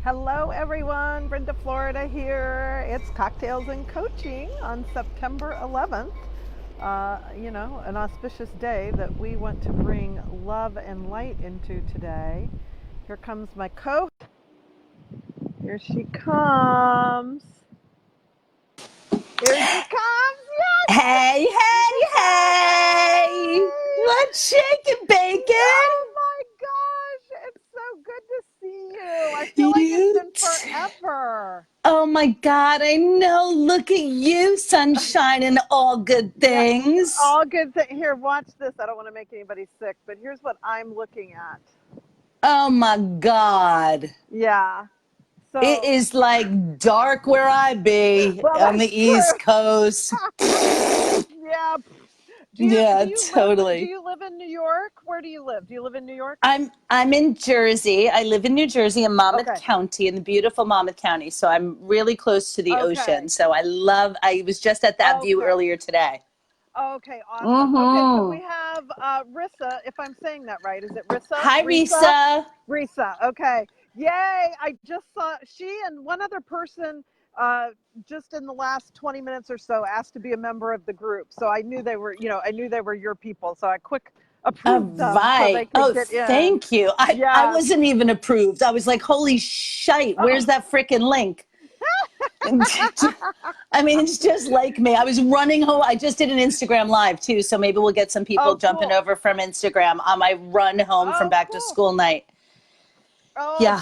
Hello, everyone. Brenda, Florida here. It's Cocktails and Coaching on September 11th. An auspicious day that we want to bring love and light into today. Here comes my Here she comes. Here she comes. Yes! Hey, hey, hey! Yay! What's shaking, bacon? Oh my gosh! It's so good to see you. I feel like it's You been forever. Oh my God, I know. Look at you, sunshine and all good Yeah, things. all good thing. Here, watch this. I don't want to make anybody sick, but here's what I'm looking at. Oh my God. Yeah. It So, is like dark where I be well, on the that's true. East Coast. Yeah. Do Yeah, you live do totally. you live in New York? Where do you live? Do you live in New York? I'm in Jersey. I live in New Jersey in Monmouth Okay. County, in the beautiful Monmouth County. So I'm really close to the ocean. Okay. So I was just at that view Okay. earlier today. Okay, awesome. Okay, so we Mm-hmm. have Rissa, if I'm saying that right. Is it Rissa? Hi, Risa? Risa. Risa. Okay. Yay. I just saw she and one other person uh, just in the last 20 minutes or so asked to be a member of the group. So I knew they were your people. So I quick All approved them so they right. could Oh, get in. thank you. I Yeah. wasn't even approved. I was like, holy shite, Oh. where's that freaking link? I mean, it's just like me. I was running home. I just did an Instagram live too, so maybe we'll get some people Oh, jumping cool. over from Instagram on my run home from Oh, back to cool. school night. Oh, Yeah,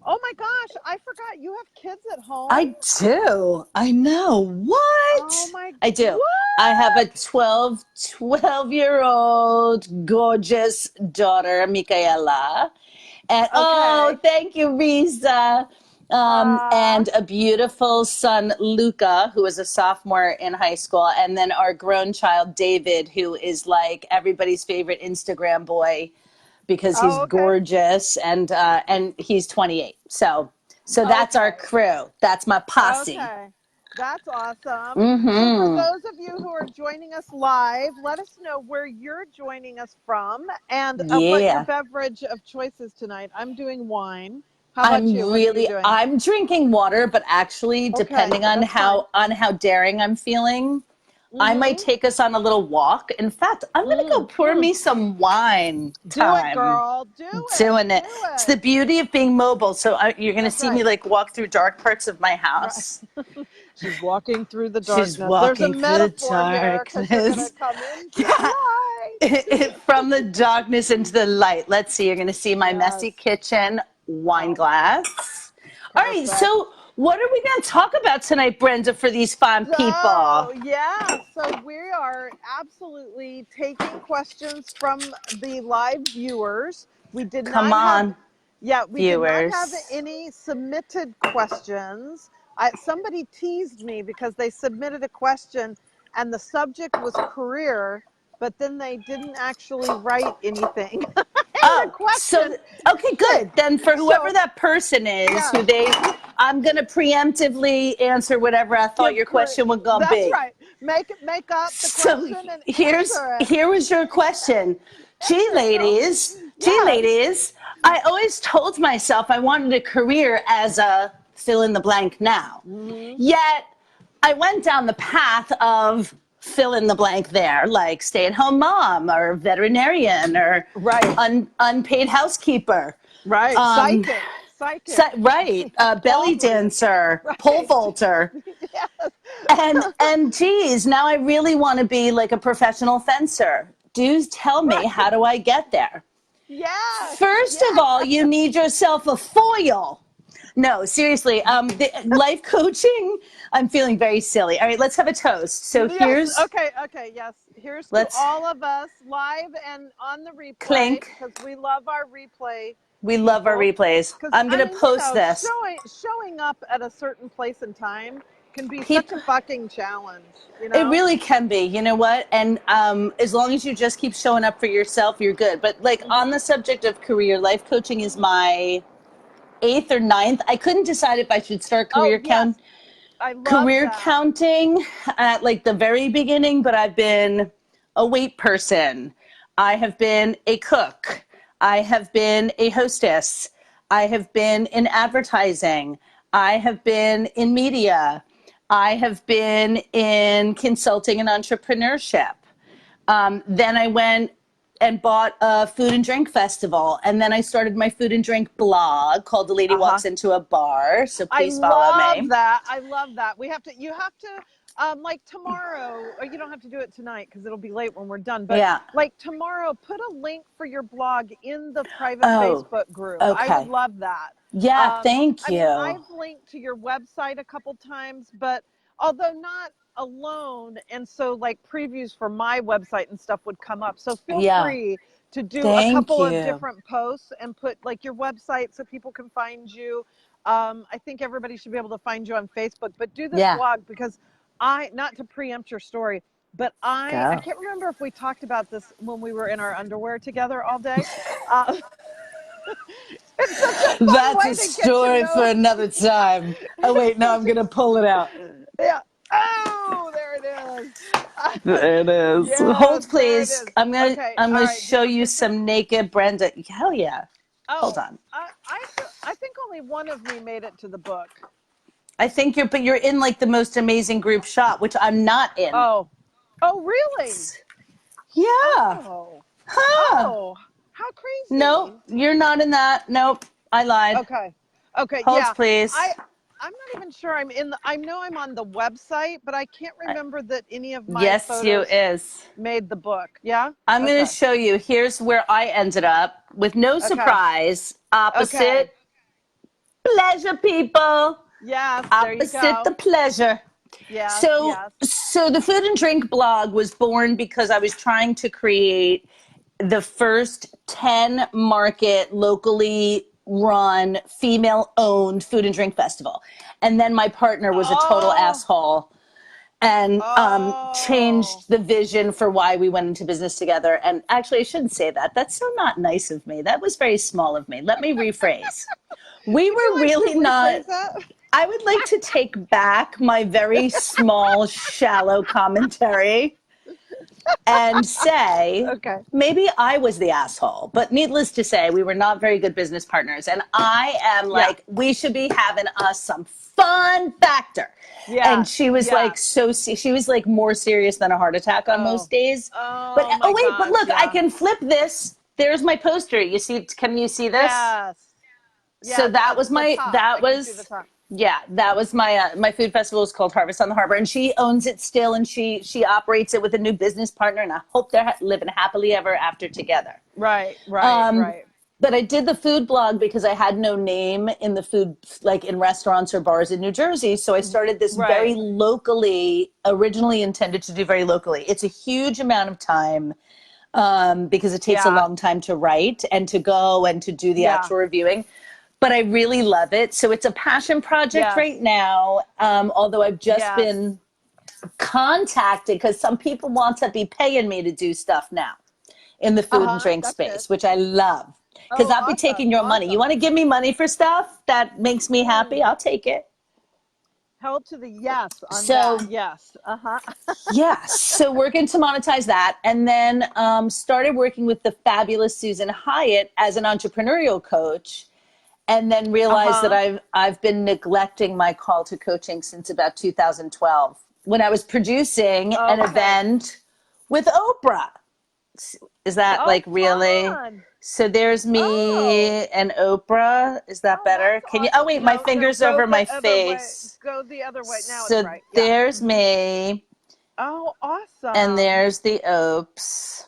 oh my gosh, I forgot you have kids at home. I do. I know. Oh What? my, I do. I have a what? 12-year-old gorgeous daughter, Michaela. And oh, Okay. thank you, Risa. Uh, And a beautiful son, Luca, who is a sophomore in high school. And then our grown child, David, who is like everybody's favorite Instagram boy because he's oh, okay. gorgeous and he's 28. So that's our Okay. crew. That's my posse. Okay. That's awesome. So for Mm-hmm. those of you who are joining us live, let us know where you're joining us from and what your Yeah. beverage of choice is tonight. I'm doing wine. How about you? What are you doing? I'm drinking water, but actually Okay, depending on that's fine. how daring I'm feeling, I might Mm-hmm. take us on a little walk. In fact, I'm going to go pour Mm. me some wine Do it, time. girl. Do it. Doing Do it. It's it. the beauty of being mobile. So you're going to That's see me right. like walk through dark parts of my Right. house. She's walking through the She's darkness. There's a walking through the metaphor here because you're going to darkness. come into the Yeah. light. From the darkness into the light. Let's see. You're going to see my messy Yes. kitchen wine Oh, glass. All right. perfect. So, what are we going to talk about tonight, Brenda, for these fine people? So, yeah, so we are absolutely taking questions from the live viewers. We did Come not have, on, yeah, we did not have viewers. any submitted questions. Somebody teased me because they submitted a question and the subject was career, but then they didn't actually write anything in the Oh, question. okay, So, good. Then for whoever so that person is, yeah, I'm going to preemptively answer whatever I thought your question was going to that's be. right. Make up the So question and answer it. here was your question. Gee, Answer it, girl. Yes. ladies, I always told myself I wanted a career as a fill in the blank now. Hmm. Yet I went down the path of fill in the blank there, like stay at home mom or veterinarian or Right. unpaid housekeeper. Right. Um, Psychic. Psychic. right, belly All three. dancer, pole Right. vaulter. Yes. And geez, now I really want to be like a professional fencer. Do tell me, Right. how do I get there? Yes. First of Yes. all, you need yourself a foil. No, seriously, the life coaching, I'm feeling very silly. All right, let's have a toast. So Yes. here's, Okay. Okay. Yes. Here's to let's all of us live and on the replay clink. because we love our replay We love our people. replays. Because I'm going to post this. showing up at a certain place and time can be such a People, fucking challenge. You it know. really can be, you know what? And as long as you just keep showing up for yourself, you're good. But like on Hmm. the subject of career, life coaching is my eighth or ninth. I couldn't decide if I should start Oh yes, I love career that. counting at like the very beginning, but I've been a wait person. I have been a cook. I have been a hostess. I have been in advertising. I have been in media. I have been in consulting and entrepreneurship. Then I went and bought a food and drink festival. And then I started my food and drink blog called The Lady Walks Into a Bar. So I please follow love me. that. I love that. You have to, like tomorrow, or you don't have to do it tonight because it'll be late when we're done. But Yeah. like tomorrow, put a link for your blog in the private Oh, Facebook group. I would okay. love that. Yeah, thank I mean, you. I've linked to your website a couple times, but although not alone, and so like previews for my website and stuff would come up. So feel Yeah, free to do a thank couple of you. different posts and put like your website so people can find you. I think everybody should be able to find you on Facebook, but do this Yeah, blog because not to preempt your story, but I go. can't remember if we talked about this when we were in our underwear together all day. Uh, it's such a fun That's way a to get to story for know. another time. Oh, It's wait, no, I'm such going to pull it out. yeah. Oh, there it is. There it is. Yes, Hold, there it please. is. I'm gonna Okay, I'm all gonna right. Do you show have a you picture? some naked Brenda. Hell yeah. Hold Oh, on. I think only one of me made it to the book. I think you're in like the most amazing group shot, which I'm not in. Oh, oh, really? Yeah. Oh, Huh. oh, how Nope, crazy. you're not in that. Nope, I lied. Okay, okay, Hold, yeah. please. I I'm not even sure I'm in the. I know I'm on the website, but I can't remember that any of my Yes, you photos is. made the book. Yeah. I'm going to Okay. show you. Here's where I ended up with no Okay. surprise. Okay. Opposite pleasure, people. Yes. There you Opposite the go. pleasure. Yes. So, Yes. so the food and drink blog was born because I was trying to create the first 10 market locally run female owned food and drink festival. And then my partner was a total Oh. asshole and Oh. changed the vision for why we went into business together. And actually, I shouldn't say that. That's so not nice of me. That was very small of me. Let me rephrase. We Would you were like to really not. rephrase that? I would like to take back my very small, shallow commentary and say Okay. maybe I was the asshole. But needless to say, we were not very good business partners. And I am Yeah. like, we should be having us some fun factor. And Yes. she was like, Yes. she was like more serious than a heart attack on Oh. most days. But Oh oh, my wait, but gosh. look, I Yeah. can flip this. There's my poster. You see, can you see this? Yes. So Yes. that was The my, top. that I can see the was, top. yeah, that was my food festival is called Harvest on the Harbor, and she owns it still, and she operates it with a new business partner, and I hope they're living happily ever after together. Right. Right. Um, Right. but I did the food blog because I had no name in the food, like in restaurants or bars in New Jersey. So I started this very Right. locally, originally intended to do very locally. It's a huge amount of time because it takes a Yeah. long time to write and to go and to do the Yeah. actual reviewing. But I really love it. So it's a passion project right Yes. now. Although I've just Yes. been contacted because some people want to be paying me to do stuff now in the food and drink That's good. space, which I love because Oh, I'll be awesome. taking your money. You Awesome. want to give me money for stuff that makes me happy? Mm. I'll take it. Held to the yes on that. So Yes. Uh-huh. yes, so working to monetize that, and then started working with the fabulous Susan Hyatt as an entrepreneurial coach, and then realized that Uh-huh. I've been neglecting my call to coaching since about 2012 when I was producing an Okay. event with Oprah. Is that Oh, like really? fun. So there's Oh. me and Oprah. Is that Oh, better? that's Can you? Oh awesome. wait, my No, no, finger's go over the my other way. face. Go the other way. Now it's So right. Yeah. there's me, Oh, and awesome. there's the Opes.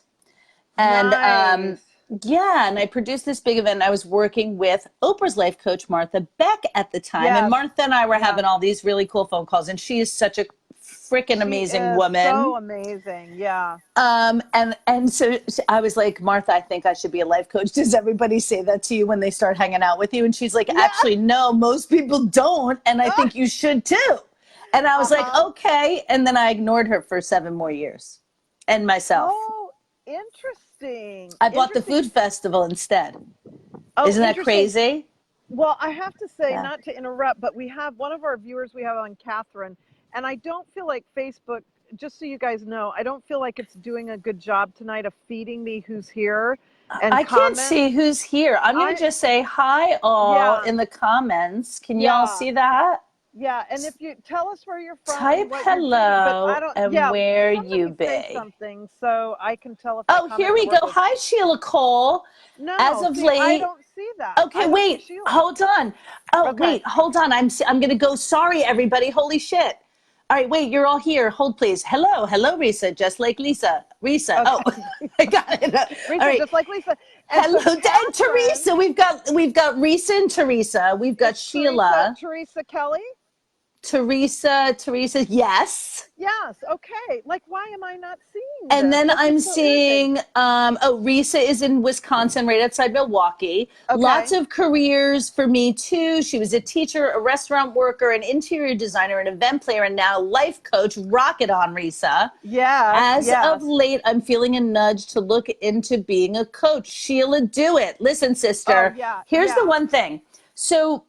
And Nice. yeah, and I produced this big event. I was working with Oprah's life coach, Martha Beck, at the time. And Yes. Martha and I were Yeah. having all these really cool phone calls. And she is such a freaking She amazing is so woman. amazing. Yeah. And so I was like, Martha, I think I should be a life coach. Does everybody say that to you when they start hanging out with you? And she's like, Yeah. actually, no, most people don't. And I think you should too. And I was like, Uh-huh. okay. And then I ignored her for 7 more years and myself. Oh, interesting. I bought the Interesting. food festival instead. Oh, Isn't that interesting. crazy? Well, I have to say, Yeah. not to interrupt, but we have one of our viewers we have on Catherine, and I don't feel like Facebook, just so you guys know, I don't feel like it's doing a good job tonight of feeding me who's here. and I can't comment. see who's here. I'm going to I just say hi all Yeah, in the comments. Can y'all yeah, see that? yeah. And if you tell us where you're from and Type what you're doing, but I hello don't. and Yeah, where you somebody say be. something so I can tell if that Oh, here comment we go. worked. Hi, Sheila Cole. As No, of see, I late, don't see that. okay, I don't see wait, Sheila. hold on. Oh, Okay. wait, hold on. I'm gonna go. Sorry, everybody. Holy shit. All right, wait, you're all here. Hold, please. Hello, Risa. Just like Lisa. Risa. Oh, Okay. I got it. All Risa, right. just like Lisa. And Hello, so and Catherine, Teresa. We've got Risa and Teresa. We've got is Teresa Sheila. Teresa Kelly? Teresa. Yes. Yes. Okay. Like, why am I not seeing And this? then This is I'm so irritating. seeing, Risa is in Wisconsin, right outside Milwaukee. Lots Okay. of careers for me too. She was a teacher, a restaurant worker, an interior designer, an event planner, and now life coach. Rocket on, Risa. Yes. As of Yes. late, I'm feeling a nudge to look into being a coach. Sheila, do it. Listen, Oh, sister, yeah. here's the Yeah. one thing. So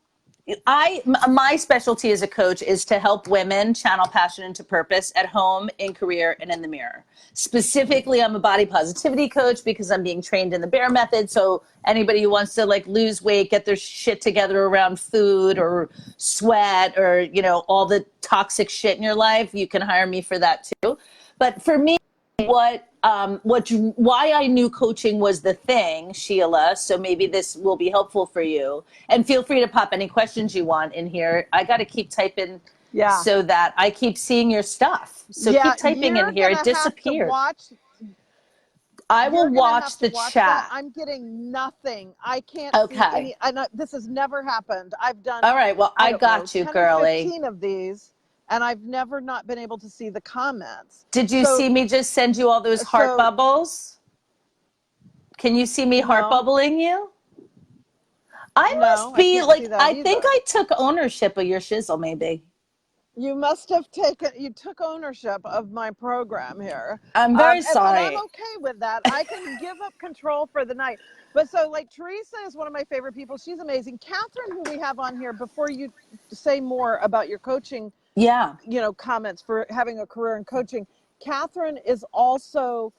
my specialty as a coach is to help women channel passion into purpose at home, in career, and in the mirror. Specifically, I'm a body positivity coach because I'm being trained in the bear method. So anybody who wants to like lose weight, get their shit together around food or sweat or, all the toxic shit in your life, you can hire me for that too. But for me, why I knew coaching was the thing, Sheila. So maybe this will be helpful for you. And feel free to pop any questions you want in here. I got to keep typing Yeah. so that I keep seeing your stuff. So Yeah. keep typing in here. It disappeared. I will You're gonna have watch to the watch that. chat. I'm getting nothing. I can't see Okay. any. This has never happened. I've done, All right. Well, I I don't know, got you, 10 or girly. 15 of these, and I've never not been able to see the comments. Did you So, see me just send you all those heart so bubbles? Can you see me heart no, bubbling you? I no, must I be can't see like, that I think either. I took ownership of your shizzle, maybe. You must have you took ownership of my program here. I'm very And I'm sorry. okay with that. I can give up control for the night. But so, like, Teresa is one of my favorite people. She's amazing. Catherine, who we have on here, before you say more about your coaching, Yeah. comments for having a career in coaching, Catherine is also,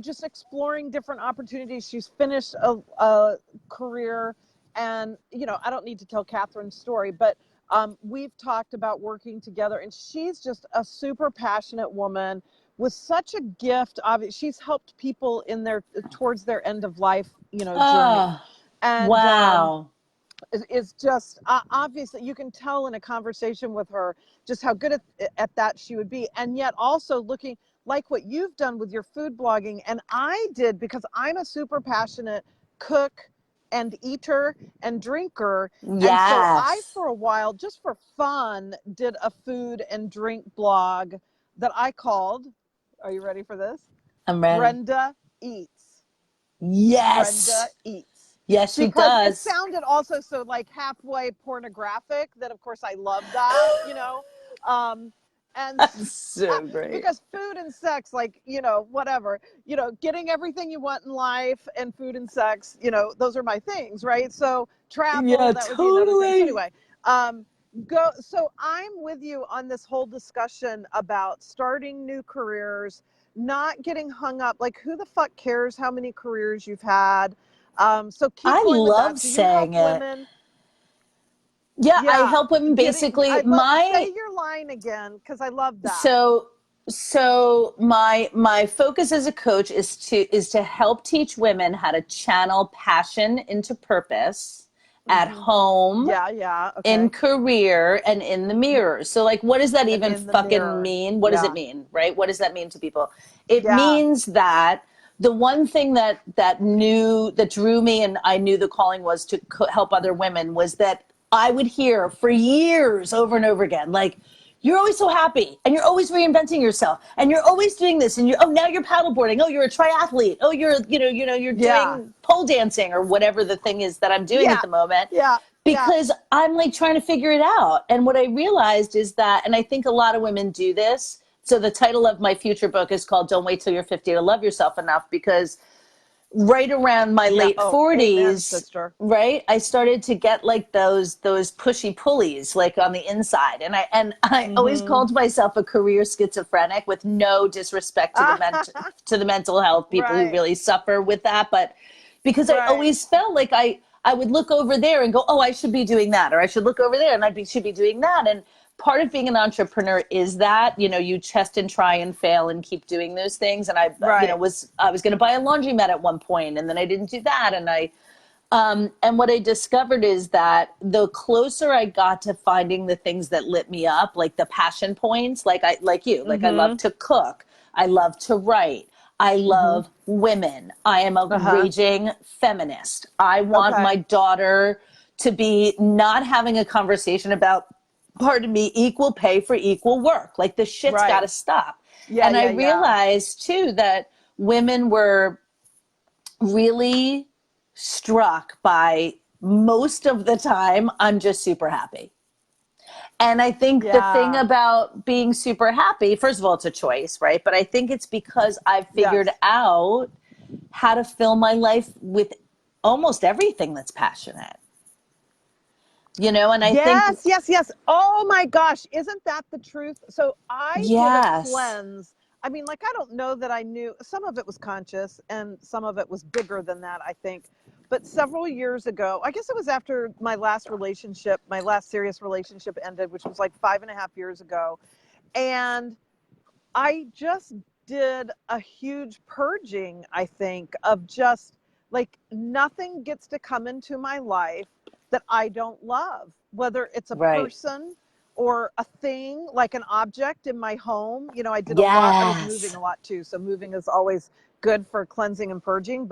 just exploring different opportunities. She's finished a career, and, I don't need to tell Catherine's story, but we've talked about working together, and she's just a super passionate woman with such a gift. She's helped people in their towards their end of life, journey, Oh, and wow. is just obviously, you can tell in a conversation with her just how good at that she would be, and yet also looking like what you've done with your food blogging, and I did, because I'm a super passionate cook and eater and drinker. And so I, Yes. for a while, just for fun, did a food and drink blog that I called, are you ready for this? I'm ready. Brenda Eats. Brenda Yes. Eats. Yes, she Because it does. sounded also so like halfway pornographic, that of course I love that, and That's so great. because food and sex, like, whatever, getting everything you want in life, and food and sex, those are my things, right? So travel, Yeah, that would be another thing. So totally. anyway, so I'm with you on this whole discussion about starting new careers, not getting hung up. Like, who the fuck cares how many careers you've had? So keep I going with that. love So you help saying it. women. Yeah, I Yeah. help women basically. I love, My say your line again, because I love that. so my focus as a coach is to help teach women how to channel passion into purpose at Hmm. home, Yeah. Yeah. in Okay. career, and in the mirror. So like, what does that And even in the fucking mirror. mean? What does it Yeah. mean, right? What does that mean to people? It Yeah. means that the one thing that drew me, and I knew the calling was to help other women, was that I would hear for years over and over again, like, you're always so happy, and you're always reinventing yourself, and you're always doing this, and now you're paddleboarding, oh, you're a triathlete, oh, you're Yeah. doing pole dancing or whatever the thing is that I'm doing at Yeah. the moment, Yeah. Yeah. because I'm like trying to figure it out. And what I realized is that, and I think a lot of women do this. So the title of my future book is called Don't Wait Till You're 50 to Love Yourself Enough, because right around my Yeah. late Oh, amen, 40s, sister. right, I started to get like those pushy pulleys like on the inside, and I always Hmm. called myself a career schizophrenic, with no disrespect to the mental health people who Right. really suffer with that. But because I Right. always felt like I would look over there and go, oh, I should be doing that, or I should look over there and should be doing that. And part of being an entrepreneur is that, you test and try and fail and keep doing those things. And Right. I was going to buy a laundromat at one point, and then I didn't do that. And what I discovered is that the closer I got to finding the things that lit me up, like the passion points, like you, like I love Mm-hmm. to cook, I love to write, I Mm-hmm. love women, I am a Uh-huh. raging feminist. I want my Okay. daughter to be not having a conversation about, pardon me, equal pay for equal work. Like the shit's got Right. to stop. Yeah, And I yeah, yeah. realized too that women were really struck by, most of the time, I'm just super happy. And I think the thing Yeah. about being super happy, first of all, it's a choice, right? But I think it's because I've Yes. figured out how to fill my life with almost everything that's passionate, and I think, Yes, yes, yes. Oh my gosh, isn't that the truth? So I did a yes, cleanse. I mean, like, I don't know that I knew. Some of it was conscious and some of it was bigger than that, I think. But several years ago, I guess it was after my last relationship, my last serious relationship ended, which was like 5.5 years ago. And I just did a huge purging, I think, of just like nothing gets to come into my life that I don't love, whether it's a right. person or a thing, like an object in my home. I was moving Yes. a lot too. So moving is always good for cleansing and purging.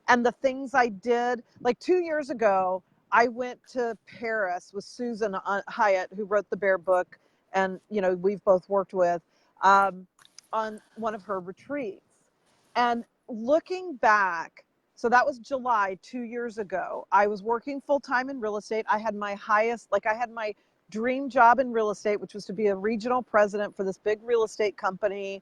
And the things I did, like 2 years ago, I went to Paris with Susan Hyatt, who wrote the Bear book, and, we've both worked with. Um, on one of her retreats. And looking back, so that was July 2 years ago. I was working full time in real estate. I had I had my dream job in real estate, which was to be a regional president for this big real estate company.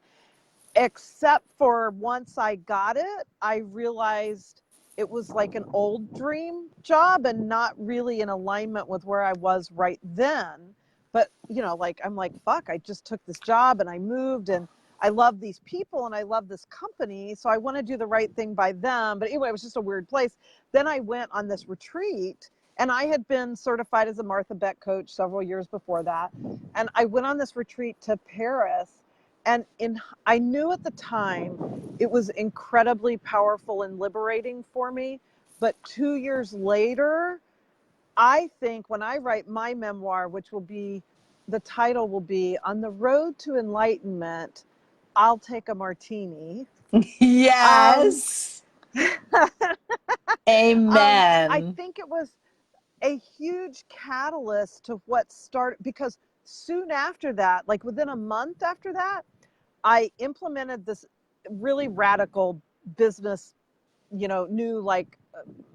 Except for once I got it, I realized it was like an old dream job and not really in alignment with where I was right then. But, like, I'm like, fuck, I just took this job and I moved and I love these people and I love this company. So I want to do the right thing by them. But anyway, it was just a weird place. Then I went on this retreat, and I had been certified as a Martha Beck coach several years before that. And I went on this retreat to Paris, and I knew at the time it was incredibly powerful and liberating for me. But 2 years later, I think when I write my memoir, the title will be On the Road to Enlightenment, I'll Take a Martini. Um, Yes. I Amen. think it was a huge catalyst to what started, because soon after that, like within a month after that, I implemented this really radical business, new, like,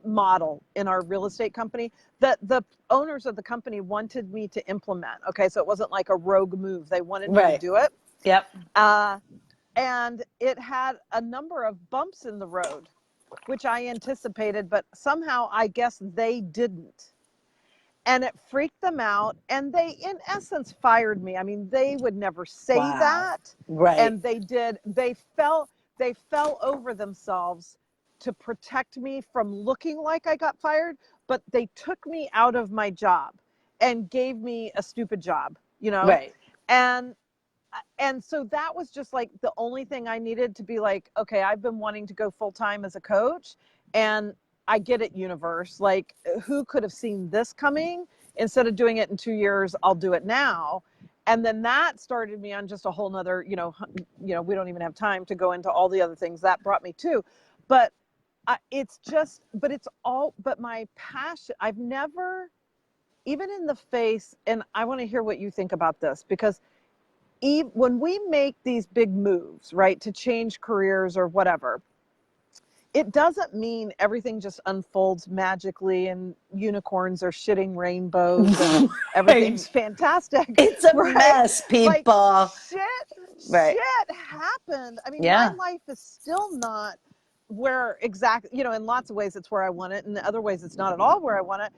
model in our real estate company that the owners of the company wanted me to implement. Okay, so it wasn't like a rogue move. They wanted me to Right. do it. Yep. Uh, and it had a number of bumps in the road, which I anticipated, but somehow I guess they didn't. And it freaked them out. And they, in essence, fired me. I mean, they would never say Wow. that. Right. And they fell over themselves to protect me from looking like I got fired, but they took me out of my job and gave me a stupid job. Right. And so that was just like the only thing I needed to be like, okay, I've been wanting to go full time as a coach, and I get it, universe. Like, who could have seen this coming? Instead of doing it in 2 years, I'll do it now. And then that started me on just a whole nother, we don't even have time to go into all the other things that brought me to. But but my passion, I've never, even in the face, and I want to hear what you think about this, because when we make these big moves, right, to change careers or whatever, it doesn't mean everything just unfolds magically and unicorns are shitting rainbows and Right. everything's fantastic, It's a right? mess, Like, people. shit, Right. shit happened. I mean, my Yeah. life is still not where exactly, in lots of ways it's where I want it, and in other ways it's not at all where I want it,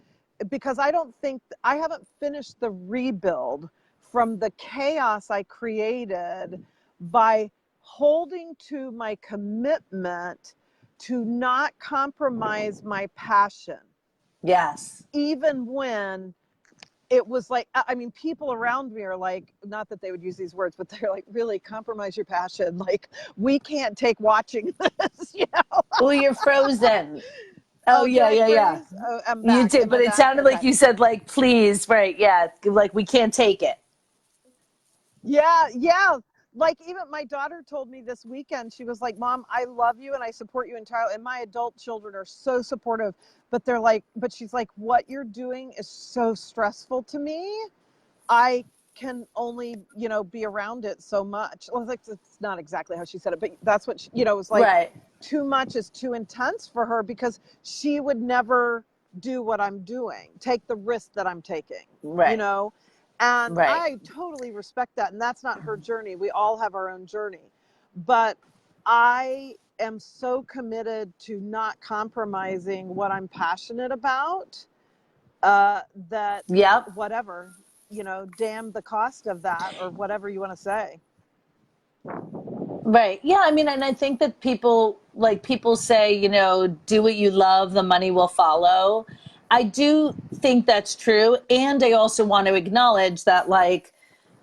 because I don't think I haven't finished the rebuild from the chaos I created by holding to my commitment to not compromise my passion, Yes. even when it was like, I mean, people around me are like, not that they would use these words, but they're like, really compromise your passion. Like, we can't take watching this, you know? Oh, you're frozen. Oh, Oh, did yeah, I yeah, yeah. freeze? Oh, I'm You back. did, Am I but it back? sounded like Okay. you said, like, please, right? Yeah, like we can't take it. Yeah, yeah. Like even my daughter told me this weekend, she was like, Mom, I love you and I support you entirely. And my adult children are so supportive, but they're like, but she's like, what you're doing is so stressful to me. I can only, you know, be around it so much. Well, like, it's not exactly how she said it, but that's what she, you know, it was like Right, too much is too intense for her because she would never do what I'm doing, take the risk that I'm taking, you right, know? And right. I totally respect that. And that's not her journey. We all have our own journey. But I am so committed to not compromising what I'm passionate about, that Yep. whatever, you know, damn the cost of that or whatever you want to say. Right. Yeah. I mean, and I think that people say, do what you love, the money will follow. I do think that's true. And I also want to acknowledge that,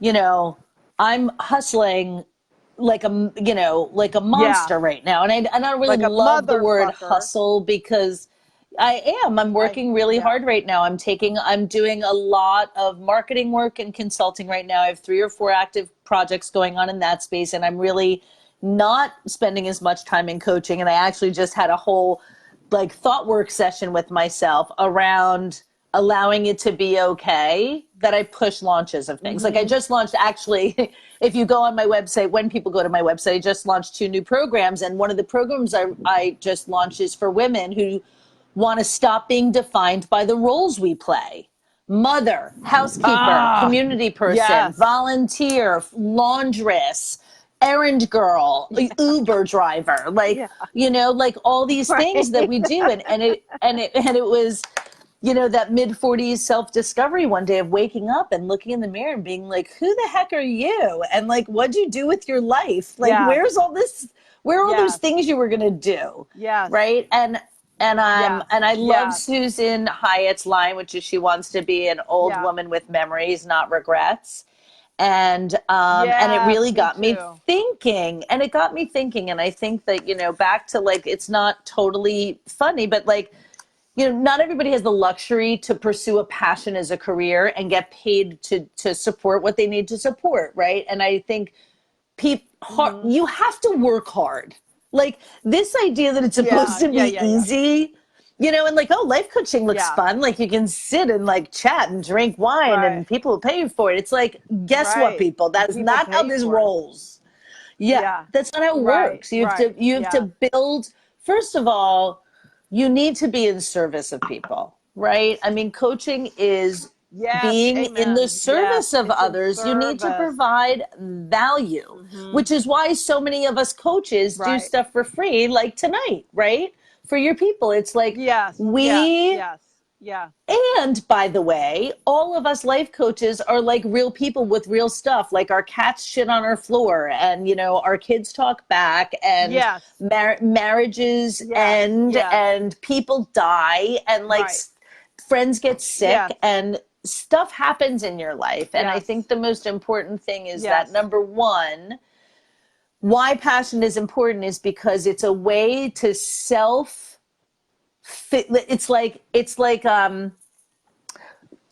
you know, I'm hustling like a Yeah. monster right now. And I don't really Like a love the word motherfucker. hustle because I'm working really Yeah. hard right now. I'm doing a lot of marketing work and consulting right now. I have 3 or 4 active projects going on in that space, and I'm really not spending as much time in coaching. And I actually just had a whole thought work session with myself around allowing it to be okay that I push launches of things. Like I Mm-hmm. just launched, actually, if you go on my website, when people go to my website, I just launched 2 new programs. And one of the programs I just launched is for women who want to stop being defined by the roles we play: mother, housekeeper, Ah, community person, yes. volunteer, laundress, errand girl, Uber driver, Yeah. like all these things that Right. we do. And it was, that mid-40s self-discovery one day of waking up and looking in the mirror and being like, who the heck are you? And like, what'd you do with your life? Like, Yes. where are all those Yes. things you were going to do? Yes. Right. Yes. And I love Yes. Susan Hyatt's line, which is she wants to be an old Yeah. woman with memories, not regrets. And it Yes. really Me got me too. thinking, and I think that, back to it's not totally funny, but not everybody has the luxury to pursue a passion as a career and get paid to support what they need to support. Right. And I think Mm-hmm. you have to work hard. Like this idea that it's supposed Yeah. to Yeah. be Yeah. Yeah. easy, and oh, life coaching looks Yeah. fun. Like you can sit and chat and drink wine Right. and people will pay you for it. It's like, guess what, Right. people? And That is people not how pay this for it. rolls. Yeah, Yeah. that's not how it Right. works. Right. You have to Yeah. build, first of all, you need to be in service of people, right? I mean, coaching is Yes. being in the Amen. Yes. service of It's in others. You need to service. provide value, Mm-hmm. which is why so many of us coaches do Right. stuff for free, like tonight, right? For your people. It's like Yes. Yes. we Yes. Yeah. and by the way, all of us life coaches are like real people with real stuff. Like our cats shit on our floor, and our kids talk back, and Yes. marriages Yes. end, Yes. and people die, and Right. friends get sick, Yes. and stuff happens in your life. And I think Yes. the most important thing is that, Yes. number one, why passion is important is because it's a way to self fit. It's like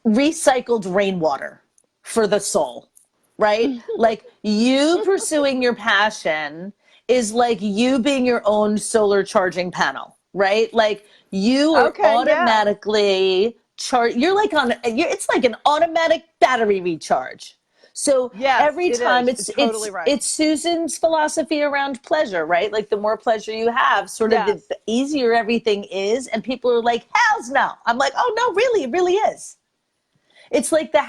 recycled rainwater for the soul, right? Like you pursuing your passion is like you being your own solar charging panel, right? Like you are Okay. Yes. automatically it's like an automatic battery recharge. So Yes. every It time is. It's totally right. it's Susan's philosophy around pleasure, right? Like the more pleasure you have, sort of Yes. the easier everything is. And people are like, hell's no. I'm like, oh no, really, it really is. It's like the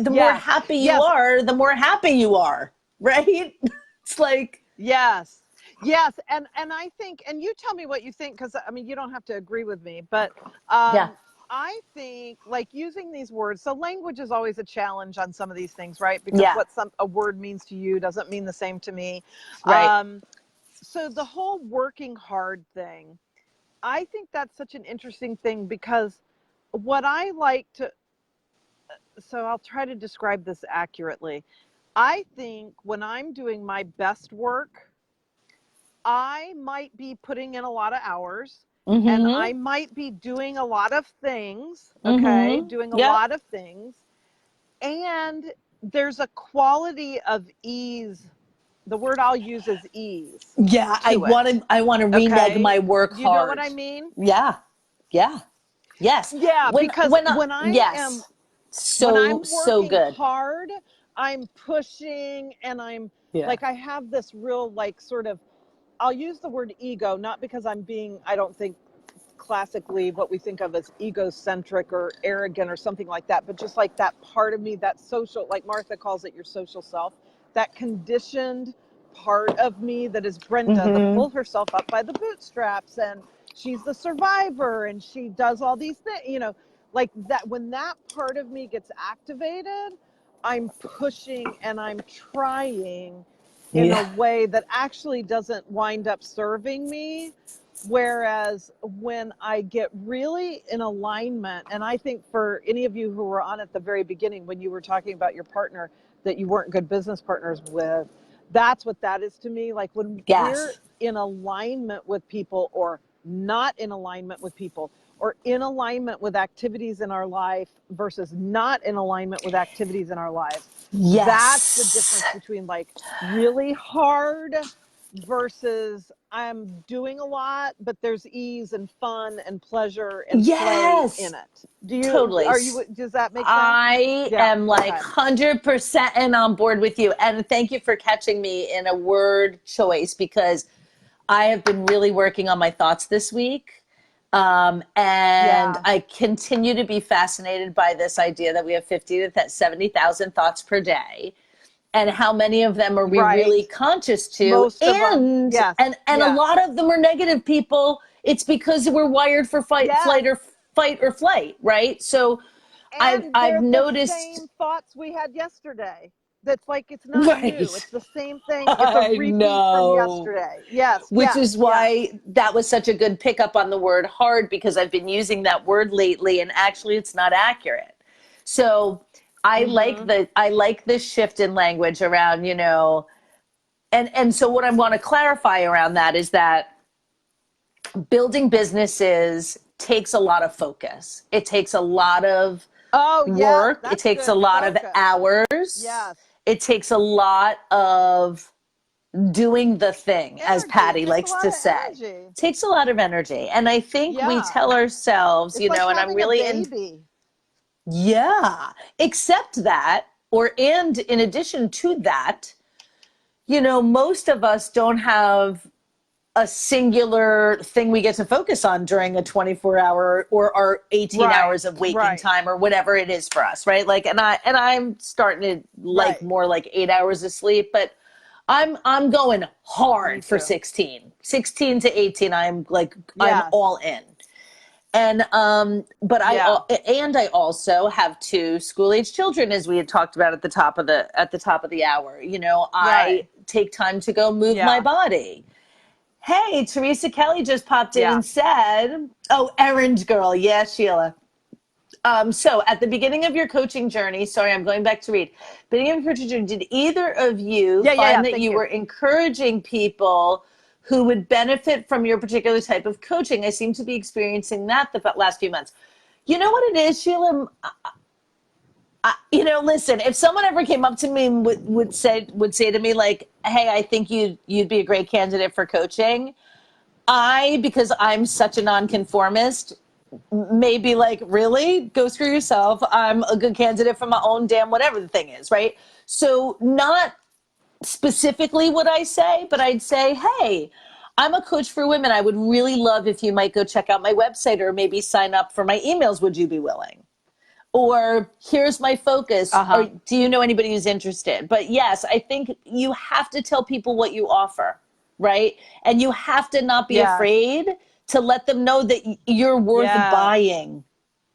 more Yes. happy you Yes. are, the more happy you are, right? It's like, Yes. Yes. And I think, and you tell me what you think, because I mean, you don't have to agree with me, but yeah, I think like using these words. So language is always a challenge on some of these things, right? Because yeah, what a word means to you doesn't mean the same to me. right, Um, So the whole working hard thing, I think that's such an interesting thing because what I like to, so I'll try to describe this accurately. I think when I'm doing my best work, I might be putting in a lot of hours and Mm-hmm. I might be doing a lot of things, okay? Mm-hmm. Doing a Yep. lot of things. And there's a quality of ease. The word I'll use is ease Yeah, to it, I want to renege okay? my work Do you know what hard. I mean? Yeah. Yeah. Yes. Yeah, because Yes. when So, I'm so working good. hard, I'm pushing and I'm Yeah. like I have this real like sort of I'll use the word ego, not because I'm being, I don't think classically what we think of as egocentric or arrogant or something like that, but just like that part of me, that social, like Martha calls it your social self, that conditioned part of me that is Brenda, that Mm-hmm. pulled herself up by the bootstraps and she's the survivor and she does all these things, like that. When that part of me gets activated, I'm pushing and I'm trying in a Yeah. way that actually doesn't wind up serving me. Whereas when I get really in alignment, and I think for any of you who were on at the very beginning, when you were talking about your partner that you weren't good business partners with, that's what that is to me. Like when we're Yes. in alignment with people or not in alignment with people, or in alignment with activities in our life versus not in alignment with activities in our lives, that's the Yes. difference between like really hard versus I'm doing a lot, but there's ease and fun and pleasure and play in Yes. it. Totally. Does that make sense? I Yeah. am like Okay. 100% and on board with you. And thank you for catching me in a word choice because I have been really working on my thoughts this week. And Yeah. I continue to be fascinated by this idea that we have 50 to 70,000 thoughts per day. And how many of them are we Right. really conscious to? Most of them. Yes. And a Yes. lot of them are negative people. It's because we're wired for Yes. fight or flight, right? So And I've they're the noticed. same thoughts we had yesterday. That's like it's not new. Right. It's the same thing. It's a I repeat from know. yesterday. Yes, Which yes, is yes. why that was such a good pickup on the word hard because I've been using that word lately and actually it's not accurate. So Mhm. I like this shift in language around, and so what I want to clarify around that is that building businesses takes a lot of focus. It takes a lot of Oh, yes, work. It that's takes a good. lot of Focus. hours. Yes. It takes a lot of doing the thing, as Energy. It Patty takes a likes lot to of say. energy. Takes a lot of energy. And I think we Yeah. tell ourselves, It's like and I'm having a really in, baby. yeah, except that, and in addition to that, most of us don't have a singular thing we get to focus on during a 24-hour or our 18 Right. hours of waking Right. time or whatever it is for us, right? Like, I'm starting to like Right. more like 8 hours of sleep, but I'm going Me hard for too. 16 to 18. I'm Yes. all in. And but Yeah. I also have two school age children, as we had talked about at the top of the hour. I Right. take time to go move my Yeah. body. Hey, Teresa Kelly just popped in Yeah. and said, "Oh, errand girl, yeah, Sheila." So at the beginning of your coaching journey, sorry, I'm going back to read. Beginning of your coaching journey, did either of you Yeah. Yeah. Yeah. find that Thank you you. were encouraging people who would benefit from your particular type of coaching? I seem to be experiencing that the last few months. You know what it is, Sheila? Listen. If someone ever came up to me and would say to me like, "Hey, I think you'd be a great candidate for coaching," because I'm such a nonconformist, maybe like, really? Go screw yourself. I'm a good candidate for my own damn whatever the thing is, right? So not specifically what I say, but I'd say, hey, I'm a coach for women. I would really love if you might go check out my website or maybe sign up for my emails. Would you be willing? Or here's my focus. Uh Or huh. do you know anybody who's interested? But yes, I think you have to tell people what you offer, right? And you have to not be Yes. afraid to let them know that you're worth Yes. buying,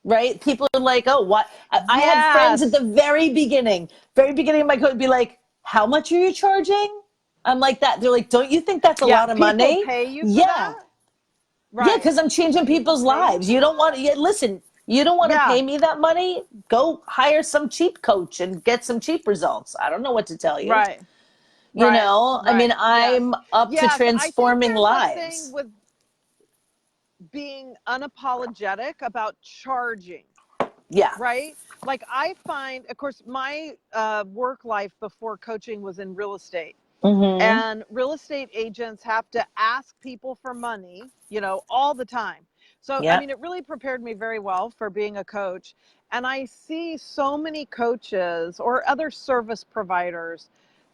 right? People are like, oh, what? I had friends at Yes. the very beginning of my code be like, how much are you charging? I'm like that. They're like, don't you think that's a Yeah, lot of people money? pay you for Yeah. that? Yeah, Right. because I'm changing People people's pay you lives. for You don't that? want to, yeah, listen, you don't want to Yeah, pay me that money? Go hire some cheap coach and get some cheap results. I don't know what to tell you. right. Right. I mean, Right. Yes. I'm up to Yes, I think transforming there's something lives. with being unapologetic about charging, Yeah. right? Like I find, of course, my work life before coaching was in real estate. Mm-hmm. And real estate agents have to ask people for money, all the time. So, I Yeah. mean, it really prepared me very well for being a coach. And I see so many coaches or other service providers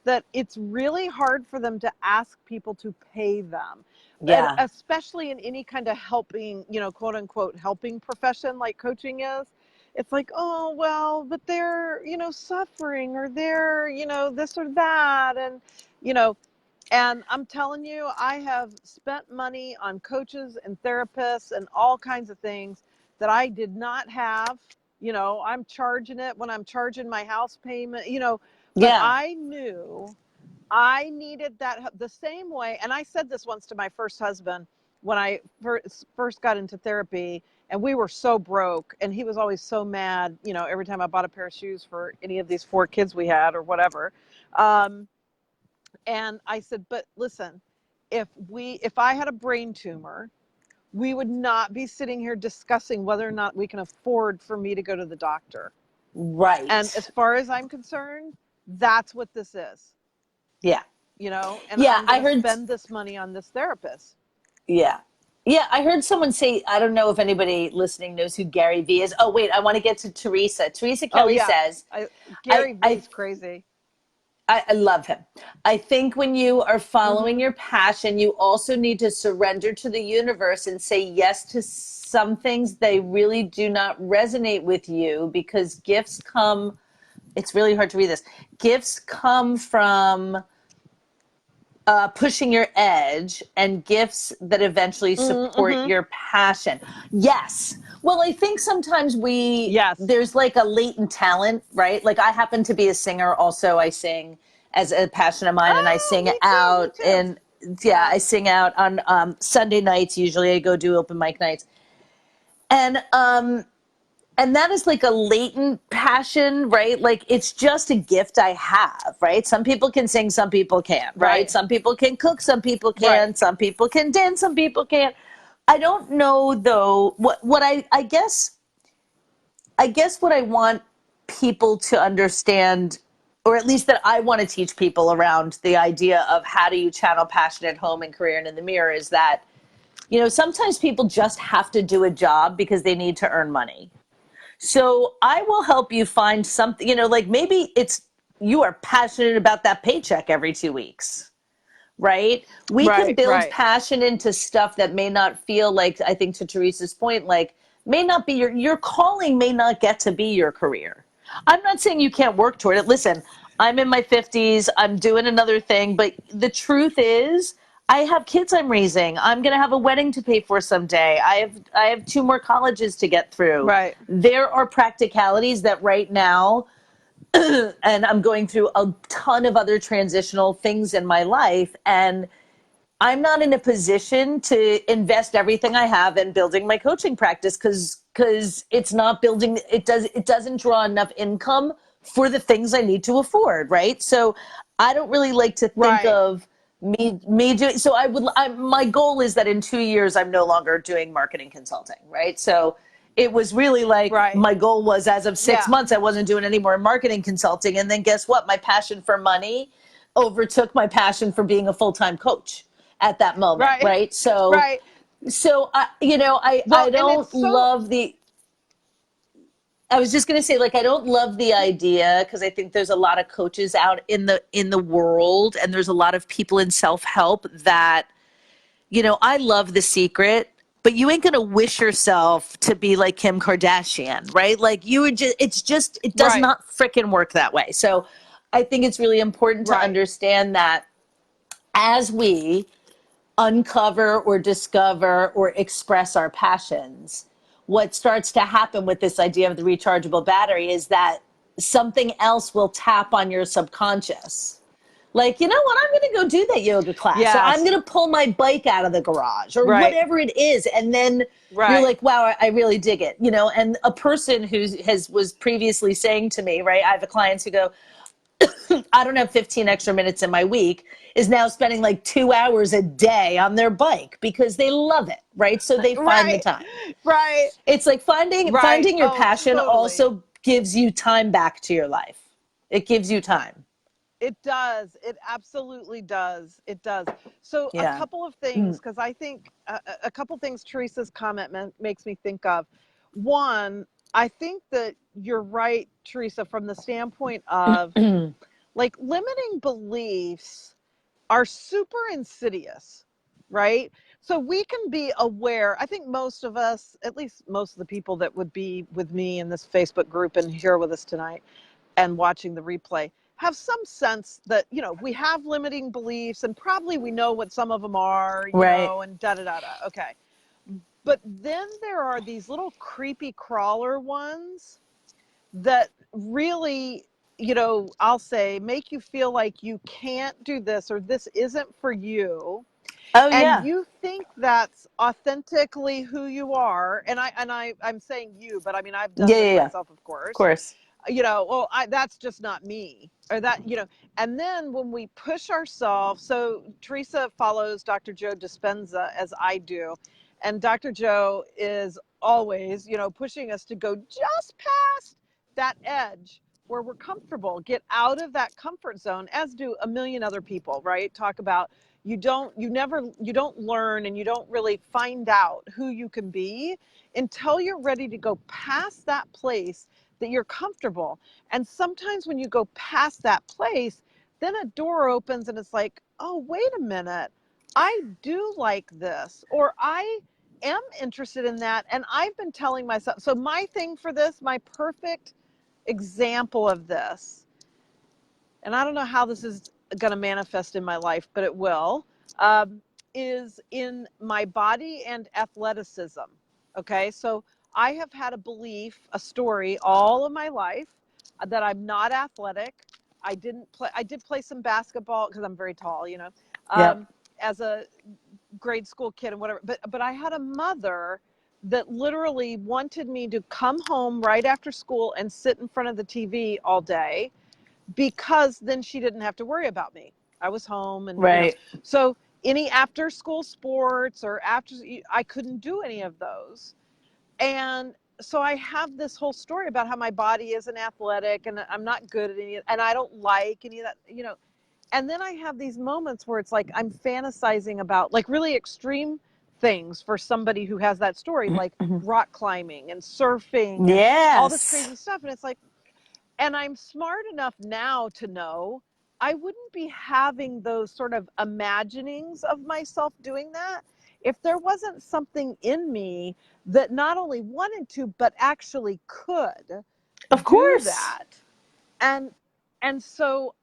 that it's really hard for them to ask people to pay them. And Yeah. especially in any kind of helping, quote unquote, helping profession like coaching is. It's like, oh, well, but they're, suffering, or they're, this or that. You know, and I'm telling you, I have spent money on coaches and therapists and all kinds of things that I did not have. I'm charging it when I'm charging my house payment, but Yeah. I knew I needed that the same way. And I said this once to my first husband when I first got into therapy, and we were so broke, and he was always so mad, every time I bought a pair of shoes for any of these 4 kids we had or whatever. Um, and I said, but listen, if I had a brain tumor, we would not be sitting here discussing whether or not we can afford for me to go to the doctor. And as Right. far as I'm concerned, that's what this is, Yeah. and Yeah. I'm going I to heard, spend this money on this therapist. yeah. Yeah. I heard someone say, I don't know if anybody listening knows who Gary Vee is. Oh, wait. I want to get to Teresa. Teresa Oh Kelly yeah. says, I, Gary I Vee's crazy. I love him. I think when you are following Mm-hmm. your passion, you also need to surrender to the universe and say yes to some things they really do not resonate with you, because gifts come, it's really hard to read this. Gifts come from pushing your edge, and gifts that eventually support Mm-hmm. your passion. Yes. Well, I think sometimes Yes. there's like a latent talent, right? Like I happen to be a singer also. I sing as a passion of mine, and I Oh, sing me too. Me out. too. And yeah, Yeah. I sing out on Sunday nights. Usually I go do open mic nights. And and that is like a latent passion, right? Like it's just a gift I have, right? Some people can sing, some people can't, right? Right. Some people can cook, some people Right. can, some people can dance, some people can't. I don't know though what I guess what I want people to understand, or at least that I want to teach people around the idea of how do you channel passion at home and career and in the mirror, is that sometimes people just have to do a job because they need to earn money. So I will help you find something, like maybe it's you are passionate about that paycheck every 2 weeks, right? We can Right. build Right. passion into stuff that may not feel like, I think to Teresa's point, like may not be your calling, may not get to be your career. I'm not saying you can't work toward it. Listen, I'm in my 50s, I'm doing another thing, but the truth is I have kids I'm raising. I'm going to have a wedding to pay for someday. I have 2 more colleges to get through. Right. There are practicalities that right now, and I'm going through a ton of other transitional things in my life, and I'm not in a position to invest everything I have in building my coaching practice, because it's not building, it doesn't draw enough income for the things I need to afford, right? So I don't really like to think Right. of me doing, so my goal is that in 2 years I'm no longer doing marketing consulting, right? So it was really like Right. my goal was, as of six Yeah. months I wasn't doing any more marketing consulting, and then guess what, my passion for money overtook my passion for being a full-time coach at that moment, Right. right? So, Right. I Well, and it's don't so love the. I was just going to say, like, I don't love the idea, because I think there's a lot of coaches out in the world, and there's a lot of people in self help that, I love The Secret, but you ain't going to wish yourself to be like Kim Kardashian, right? Like you would it does right. not frickin' work that way. So, I think it's really important to Right. understand that as we uncover or discover or express our passions, what starts to happen with this idea of the rechargeable battery is that something else will tap on your subconscious. Like, you know what? I'm going to go do that yoga class, or I'm Yes. going to pull my bike out of the garage, or Right. whatever it is. And then you're Right. like, wow, I really dig it. You know, and a person who was previously saying to me, right, I have a clients who go, I don't have 15 extra minutes in my week, is now spending like 2 hours a day on their bike because they love it, right? So they find the Right. time. Right. It's like Right. finding your Oh, passion totally. also gives you time back to your life. It gives you time. It does. It absolutely does. It does. So a Yeah. couple of things, because I think a couple things Teresa's comment makes me think of. One, I think that you're right, Teresa, from the standpoint of like limiting beliefs are super insidious, right? So we can be aware. I think most of us, at least most of the people that would be with me in this Facebook group and here with us tonight and watching the replay, have some sense that, you know, we have limiting beliefs and probably we know what some of them are, you Right. know, and da da da da. Okay. But then there are these little creepy crawler ones that really, you know, I'll say make you feel like you can't do this or this isn't for you, Oh and yeah. you think that's authentically who you are. And I'm saying you, but I mean I've done Yeah, this yeah, yeah. myself, of Of course. course. You know, well, that's just not me, or that, you know. And then when we push ourselves, so Teresa follows Dr. Joe Dispenza as I do, and Dr. Joe is always, you know, pushing us to go just past that edge where we're comfortable, get out of that comfort zone, as do a million other people, right? Talk about you don't learn and you don't really find out who you can be until you're ready to go past that place that you're comfortable. And sometimes when you go past that place, then a door opens and it's like, oh, wait a minute, I do like this, or I am interested in that. And I've been telling myself, so my thing for this, my perfect example of this, and I don't know how this is going to manifest in my life, but it will, is in my body and athleticism. Okay, so I have had a belief, a story all of my life that I'm not athletic. I didn't play. I did play some basketball because I'm very tall, you know, Yep. as a grade school kid and whatever. But I had a mother that literally wanted me to come home right after school and sit in front of the TV all day, because then she didn't have to worry about me. I was home and, you know, Right. so any after school sports or after, I couldn't do any of those. And so I have this whole story about how my body isn't athletic and I'm not good at any, and I don't like any of that, you know. And then I have these moments where it's like I'm fantasizing about like really extreme things for somebody who has that story, like rock climbing and surfing and all this Yes. crazy stuff. And it's like, and I'm smart enough now to know I wouldn't be having those sort of imaginings of myself doing that if there wasn't something in me that not only wanted to, but actually could Of do course. that. And so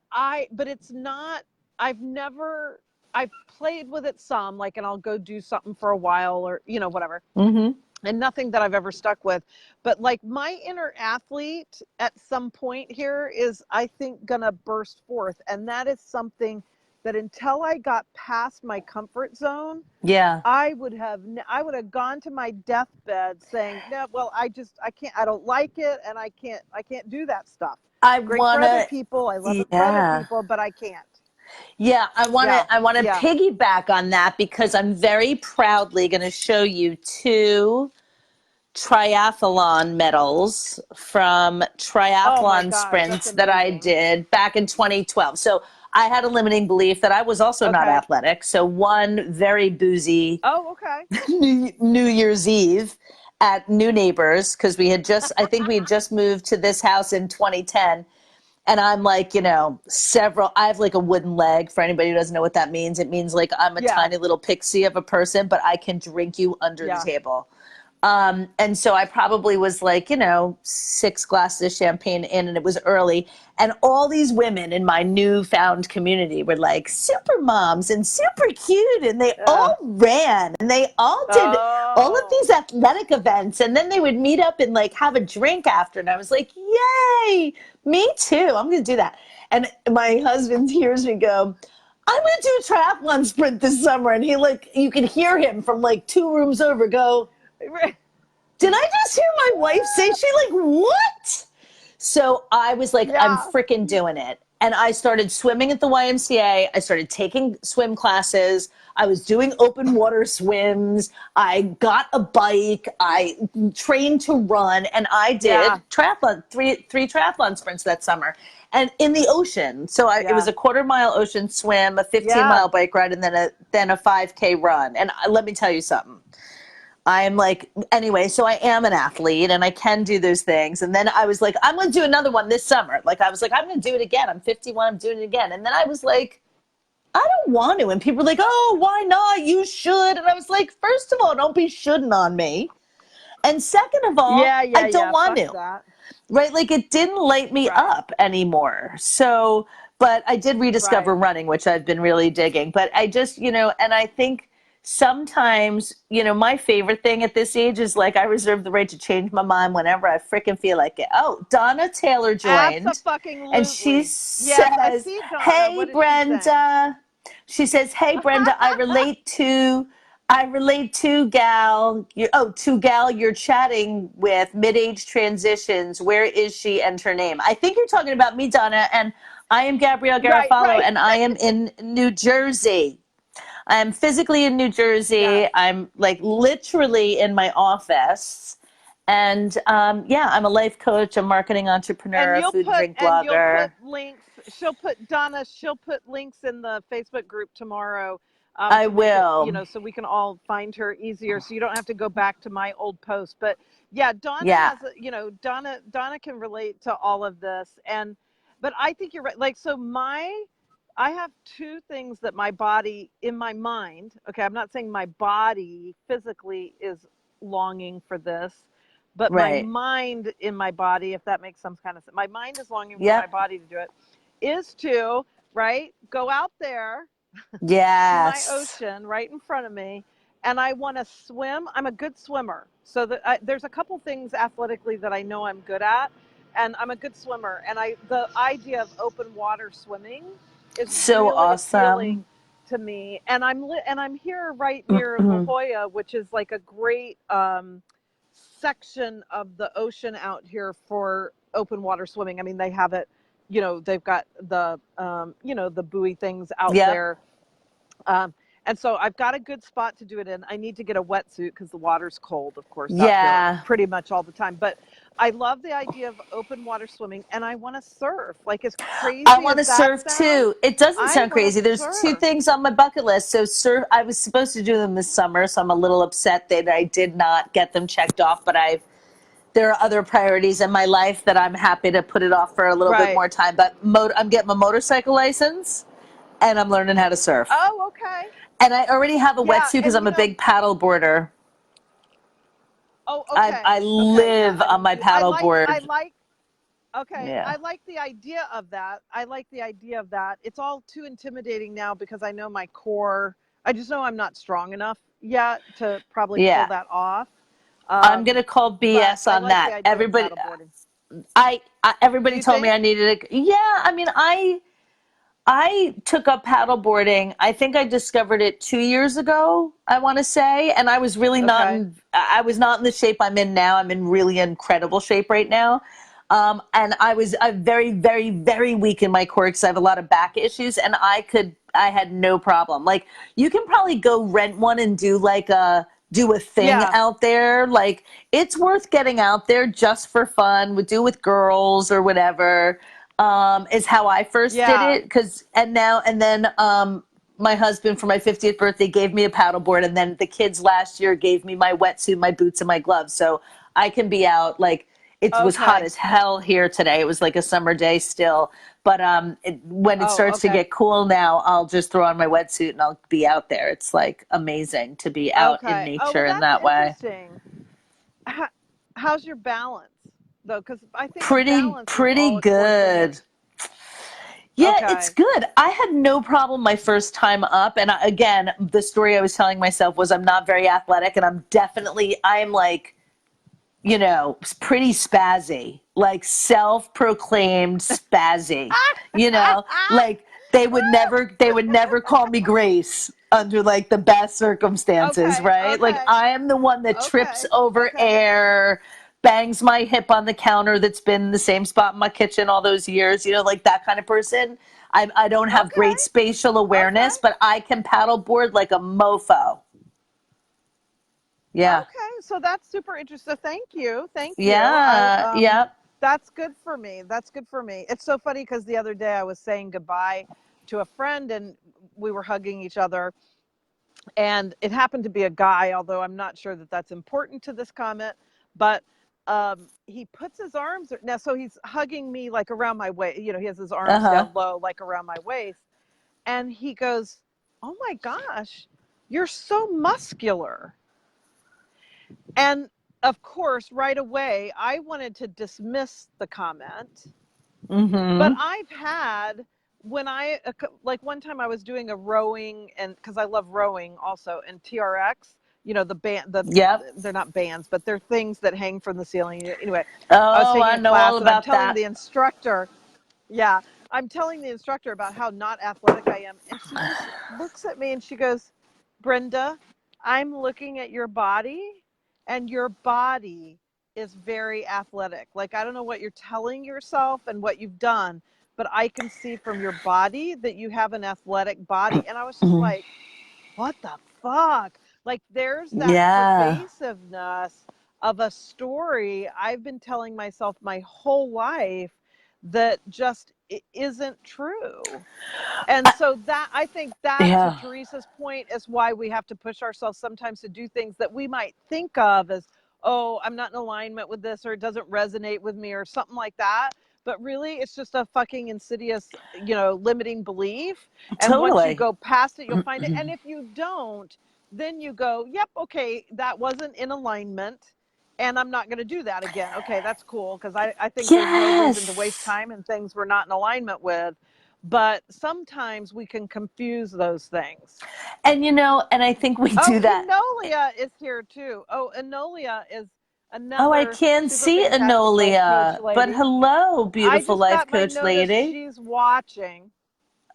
but it's not, I've never, I've played with it some, like, and I'll go do something for a while or, you know, whatever, Mm-hmm. and nothing that I've ever stuck with. But like my inner athlete at some point here is, I think, gonna burst forth. And that is something that until I got past my comfort zone, Yeah. I would have gone to my deathbed saying, no, well, I can't, I don't like it, and I can't do that stuff. I Great for other wanna. people. I love it for other Yeah. people, but I can't. Yeah. I wanna. Yeah. I wanna Yeah. piggyback on that because I'm very proudly going to show you two triathlon medals from Oh my triathlon gosh, that's sprints that I amazing. did back in 2012. So I had a limiting belief that I was also not Okay. athletic. So one very boozy Oh, okay. New Year's Eve at New Neighbors because I think we had just moved to this house in 2010. And I'm like, you know, I have like a wooden leg. For anybody who doesn't know what that means, it means like I'm a Yeah. tiny little pixie of a person, but I can drink you under the Yeah. table. And so I probably was like, 6 glasses of champagne in, and it was early. And all these women in my newfound community were like super moms and super cute. And they Yeah. all ran and they all did all of Oh. these athletic events. And then they would meet up and like have a drink after. And I was like, yay, me too. I'm going to do that. And my husband hears me go, I'm going to do a triathlon sprint this summer. And he like, you could hear him from like 2 rooms over go, did I just hear my wife say, she like, what? So I was like, I'm Yeah. freaking doing it. And I started swimming at the YMCA. I started taking swim classes. I was doing open water swims. I got a bike. I trained to run, and I Yeah. did triathlon, three triathlon sprints that summer, and in the ocean. So it was Yeah. a 1/4 mile ocean swim, a 15 Yeah. mile bike ride, and then a 5K run. And let me tell you something. I'm like, anyway, so I am an athlete and I can do those things. And then I was like, I'm going to do another one this summer. Like, I was like, I'm going to do it again. I'm 51. I'm doing it again. And then I was like, I don't want to. And people were like, oh, why not? You should. And I was like, first of all, don't be shoulding on me. And second of all, Yeah. I Yeah. don't Yeah. want Fuck to. that. Right? Like, it didn't light me Right. up anymore. So, but I did Right. rediscover running, which I've been really digging. But I just, and I think sometimes, my favorite thing at this age is like I reserve the right to change my mind whenever I freaking feel like it. Oh, Donna Taylor joined, and she Abso-fucking-lutely. Yes, I says, see Donna. "Hey, What is she saying? Brenda." She says, "Hey, Brenda, I relate to gal. To gal you're chatting with mid-age transitions. Where is she and her name?" I think you're talking about me, Donna, and I am Gabrielle Right, Garofalo, right. and I am in New Jersey. I'm physically in New Yes. Jersey. I'm like literally in my office. And yeah, I'm a life coach, a marketing And entrepreneur, a you'll food and put drink and you'll put blogger. links. She'll put links in the Facebook group tomorrow, I to make it, will. so we can all find her easier. So you don't have to go back to my old post. But yeah, Donna Yeah, has Donna can relate to all of this. But I think you're right. Like, so I have two things that my body, in my mind, okay, I'm not saying my body physically is longing for this, but my right. mind in my body, if that makes some kind of sense, my mind is longing for my Yep. body to do it, is to, right, go out there, see my Yes. ocean right in front of me, and I want to swim. I'm a good swimmer. So there's a couple things athletically that I know I'm good at, and I'm a good swimmer. And the idea of open water swimming is So really awesome. appealing to me. And I'm here right near La Jolla, which is like a great section of the ocean out here for open water swimming. I mean, they have it. They've got the buoy things out Yep. there, um, and so I've got a good spot to do it in. I need to get a wetsuit because the water's cold, of course, out here Yeah. pretty much all the time. But I love the idea of open water swimming, and I want to surf. Like, as I crazy want as to that surf sounds, too. It doesn't I sound want to crazy. There's two surf. things on my bucket list. So surf, I was supposed to do them this summer, so I'm a little upset that I did not get them checked off, but there are other priorities in my life that I'm happy to put it off for a little bit Right. more time. But I'm getting my motorcycle license and I'm learning how to surf. Oh, okay. And I already have a Yeah, wetsuit because and I'm a big paddle boarder. oh, I okay, okay, yeah, live I on do my too. paddle I board. like. Okay, Yeah. I like the idea of that. I like the idea of that. It's all too intimidating now because I know my core. I just know I'm not strong enough yet to probably pull Yeah. that off. I'm going Um, to call but BS I on like the that. idea of paddleboarding. Everybody You told me think? I needed it. Yeah. I mean, I took up paddleboarding. I think I discovered it 2 years ago, I want to say. And I was really Okay. I was not in the shape I'm in now. I'm in really incredible shape right now. And I was very, very, very weak in my core because I have a lot of back issues, and I had no problem. Like, you can probably go rent one and do a thing Yeah. out there. Like, it's worth getting out there just for fun, with girls or whatever. Is how I first did Yeah. it. And then my husband for my 50th birthday gave me a paddleboard, and then the kids last year gave me my wetsuit, my boots, and my gloves, so I can be out. Like, it was hot Okay. as hell here today. It was like a summer day still, but when it Oh, starts to okay. get cool now, I'll just throw on my wetsuit and I'll be out there. It's like amazing to be out in Okay. Oh, well, nature in that's that way. interesting. how, how's your balance though? Because I think balance is Pretty all important for me. good. Yeah, it's Okay. good. I had no problem my first time up. And again, the story I was telling myself was I'm not very athletic and I am like, pretty spazzy, like self-proclaimed spazzy, like they would never call me Grace under like the best circumstances, Okay. right? Like Okay. I am the one that trips Okay. over Okay. air, bangs my hip on the counter that's been in the same spot in my kitchen all those years, like that kind of person. I don't have Okay. great spatial Okay. awareness, but I can paddleboard like a mofo. Yeah. Okay, so that's super interesting. Thank you. Thank you. Yeah. Yeah. That's good for me. That's good for me. It's so funny because the other day I was saying goodbye to a friend and we were hugging each other, and it happened to be a guy, although I'm not sure that that's important to this comment, but he puts his arms now, so he's hugging me like around my waist. He has his arms Uh-huh. down low, like around my waist, and he goes, "Oh my gosh, you're so muscular." And of course, right away, I wanted to dismiss the comment. But Mm-hmm. I've had, when like one time I was doing a rowing, and because I love rowing also, and TRX, the band, Yep. they're not bands, but they're things that hang from the ceiling. Anyway, I was Oh, taking I a know all class and I'm about telling that. the instructor, yeah, I'm telling the instructor about how not athletic I am. And she just looks at me and she goes, "Brenda, I'm looking at your body, and your body is very athletic. Like, I don't know what you're telling yourself and what you've done, but I can see from your body that you have an athletic body." And I was just Mhm. like, what the fuck? Like, there's that Yeah. pervasiveness of a story I've been telling myself my whole life that just isn't true. And I, so that, I think that, to yeah. Teresa's point, is why we have to push ourselves sometimes to do things that we might think of as, oh, I'm not in alignment with this, or it doesn't resonate with me, or something like that. But really, it's just a fucking insidious, limiting belief. And once you Totally. go past it, you'll find it. And if you don't, then you go, yep, okay, that wasn't in alignment. And I'm not going to do that again. Okay, that's cool. Because I think there's no reason to waste Yes. time in things we're not in alignment with. But sometimes we can confuse those things. And I think we do Oh, that. Enolia is here too. Oh, Enolia is Oh, I another can't super see fantastic life coach Anolia, but lady. hello, I beautiful just life got my coach notice lady. she's watching.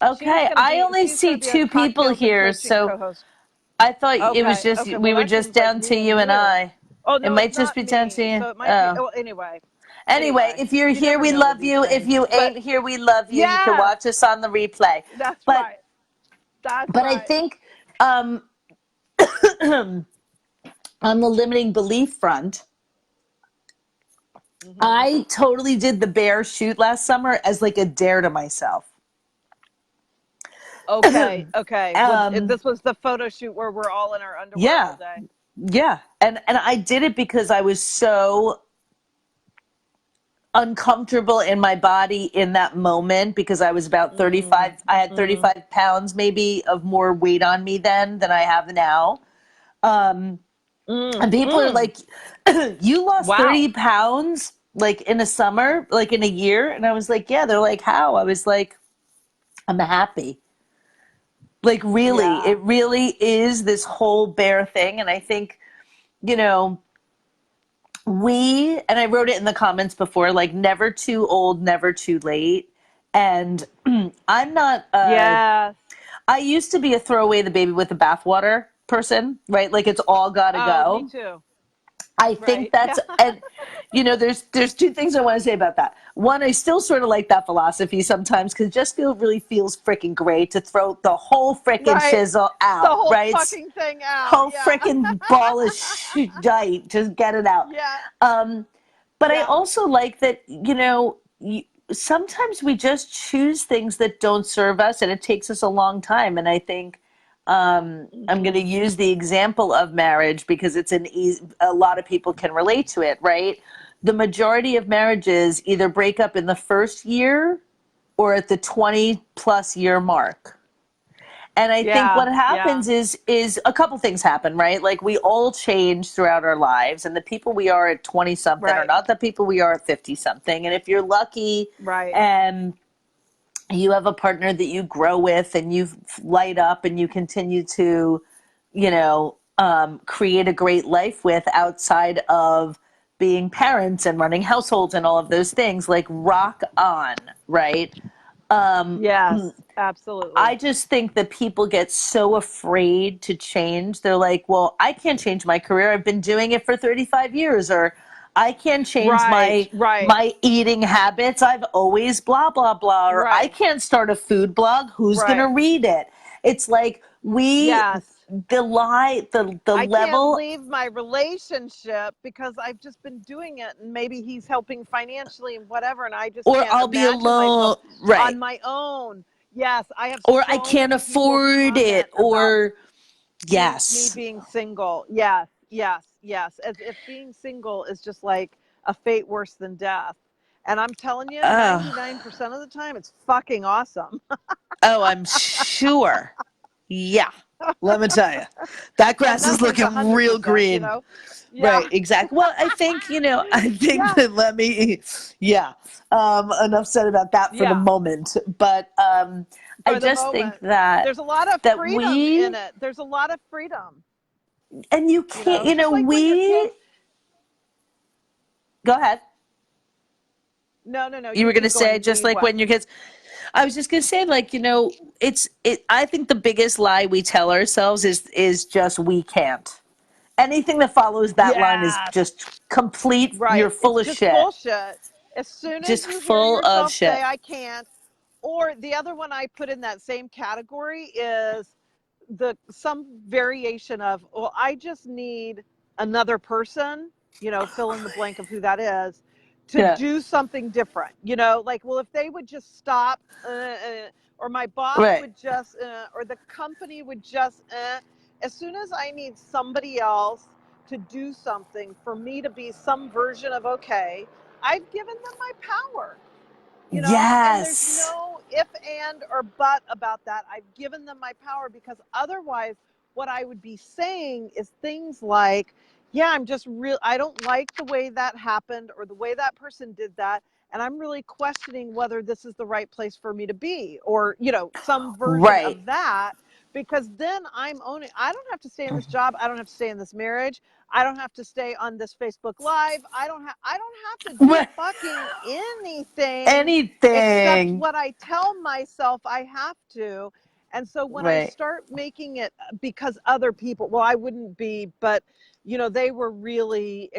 Okay, I only She's see gonna be a two people cocktails and here, coaching so co-host. I thought it was Okay, just okay. we Well, were that just seems like down to me and you and you. I. Oh It no, it's might just not be down to me. you. So it might be. Oh. Oh, anyway, Anyway, anyway. if you're You here, never we know with love these you. If things, you but ain't here, we love you. You can yes, watch us on the replay. that's But right. That's but I right. think um, on the limiting belief front, Hmm. I totally did the bear shoot last summer as like a dare to myself. Okay, okay. um, This was the photo shoot where we're all in our underwear all yeah, day. yeah, and I did it because I was so uncomfortable in my body in that moment because I was about Mm, 35. I had mm, 35 pounds maybe of more weight on me then than I have now. Um, mm, and people are mm. like, you lost Wow. 30 pounds like in a summer, like in a year. And I was like, yeah, they're like, how? I was like, I'm happy. Like, really, Yeah. it really is this whole bear thing. And I think, you know, and I wrote it in the comments before, like, never too old, never too late. And I'm not, Yes. I used to be a throw away the baby with the bathwater person, right? Like, it's all gotta Oh, me go. too. I think Right. Yeah. that's and there's two things I want to say about that. One, I still sort of like that philosophy sometimes because just really feels freaking great to throw the whole freaking Right. shizzle The out, whole right? fucking thing out. Whole Yeah. freaking ball of shite, just get it out. Yeah. Um, but I Yeah. also like that sometimes we just choose things that don't serve us, and it takes us a long time. And I think I'm going to Hmm. use the example of marriage because it's a lot of people can relate to it, right? The majority of marriages either break up in the first year or at the 20 plus year mark. And I think Yeah, what yeah, happens is a couple things happen, right? Like we all change throughout our lives, and the people we are at 20 something are right, not the people we are at 50 something. And if you're lucky right. and you have a partner that you grow with and you light up and you continue to, create a great life with outside of being parents and running households and all of those things, like rock on, right? Yes, I absolutely. just think that people get so afraid to change. They're like, well, I can't change my career. I've been doing it for 35 years. Or I can't change Right, right, my eating habits. I've always blah, blah, blah. Or I right, can't start a food blog. Who's going to right. read it? It's like Yes. the I can't level, leave my relationship because I've just been doing it and maybe he's helping financially and whatever and I just or can't I'll be imagine myself alone. Right. on my own. Yes, I have Or I so can't many people afford it. comment about Or, me yes. being single. Yes, yes, yes. As if being single is just like a fate worse than death. And I'm telling you, Uh, 99% of the time it's fucking awesome. oh, I'm sure. Yeah. Let me tell you, that And grass is nothing's looking real 100%, you green. know? Yeah. Right, exactly. Well, I think Yeah, that yeah, enough said about that for the yeah. moment. But I For the just think moment. that There's a lot of that freedom in we it. There's a lot of freedom, and you can't, just like when your we kids. go ahead. No, no, no. You You were going to keep say going. just We like what? when your kids. I was just going to say, like, I think the biggest lie we tell ourselves is just we can't. Anything that follows that line is Yes. just complete. You're Right. full It's of just shit. bullshit. As soon as Just you hear full of yourself say, shit. I can't, or the other one I put in that same category is the some variation of, well, I just need another person, fill in the blank of who that is, to Yeah. do something different. Like, well, if they would just stop, or my boss Right. would just, or the company would just, as soon as I need somebody else to do something for me to be some version of okay, I've given them my power, and there's Yes. no if, and, or but about that. I've given them my power because otherwise, what I would be saying is things like, yeah, I don't like the way that happened or the way that person did that. And I'm really questioning whether this is the right place for me to be, or, some version Right. of that. Because then I'm owning, I don't have to stay in this job. I don't have to stay in this marriage. I don't have to stay on this Facebook Live. I don't have to do Right. fucking anything except Anything. what I tell myself I have to. And so when I Right. start making it because other people, well, I wouldn't be, but they were really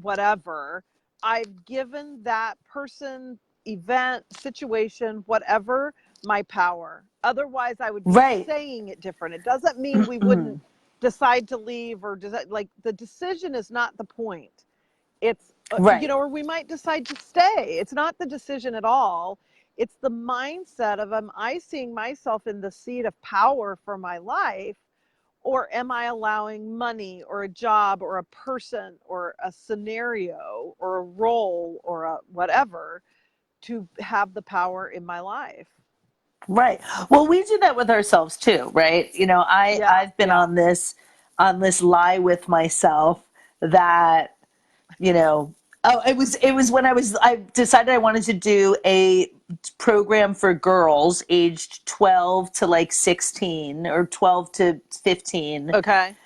whatever. I've given that person, event, situation, whatever, my power. Otherwise, I would be Right. saying it different. It doesn't mean we wouldn't decide to leave or decide, like, the decision is not the point. It's, Right. or we might decide to stay. It's not the decision at all. It's the mindset of, am I seeing myself in the seat of power for my life? Or am I allowing money or a job or a person or a scenario or a role or a whatever to have the power in my life? Right. Well, we do that with ourselves too, right? Yeah, I've been yeah. on this lie with myself that, you know, oh, it was when I decided I wanted to do a program for girls aged 12 to like 16 or 12 to 15, Okay.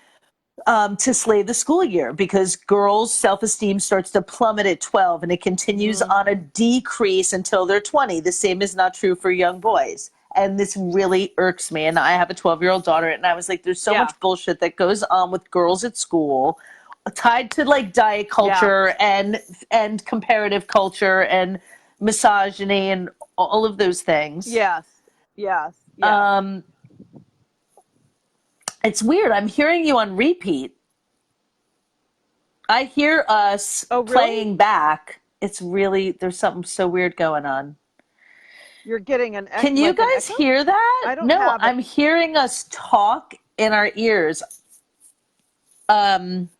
to slay the school year, because girls' self-esteem starts to plummet at 12 and it continues Mm-hmm. on a decrease until they're 20. The same is not true for young boys. And this really irks me. And I have a 12-year-old daughter, and I was like, there's so Yeah, much bullshit that goes on with girls at school tied to like diet yeah. culture and comparative culture and misogyny and all of those things. Yes, yes, yes. Um, it's weird. I'm hearing you on repeat. I hear us Oh, really? playing back. It's really, there's something so weird going on. You're getting Can you like an guys echo? hear that? I don't No, have it. I'm hearing us talk in our ears. Um,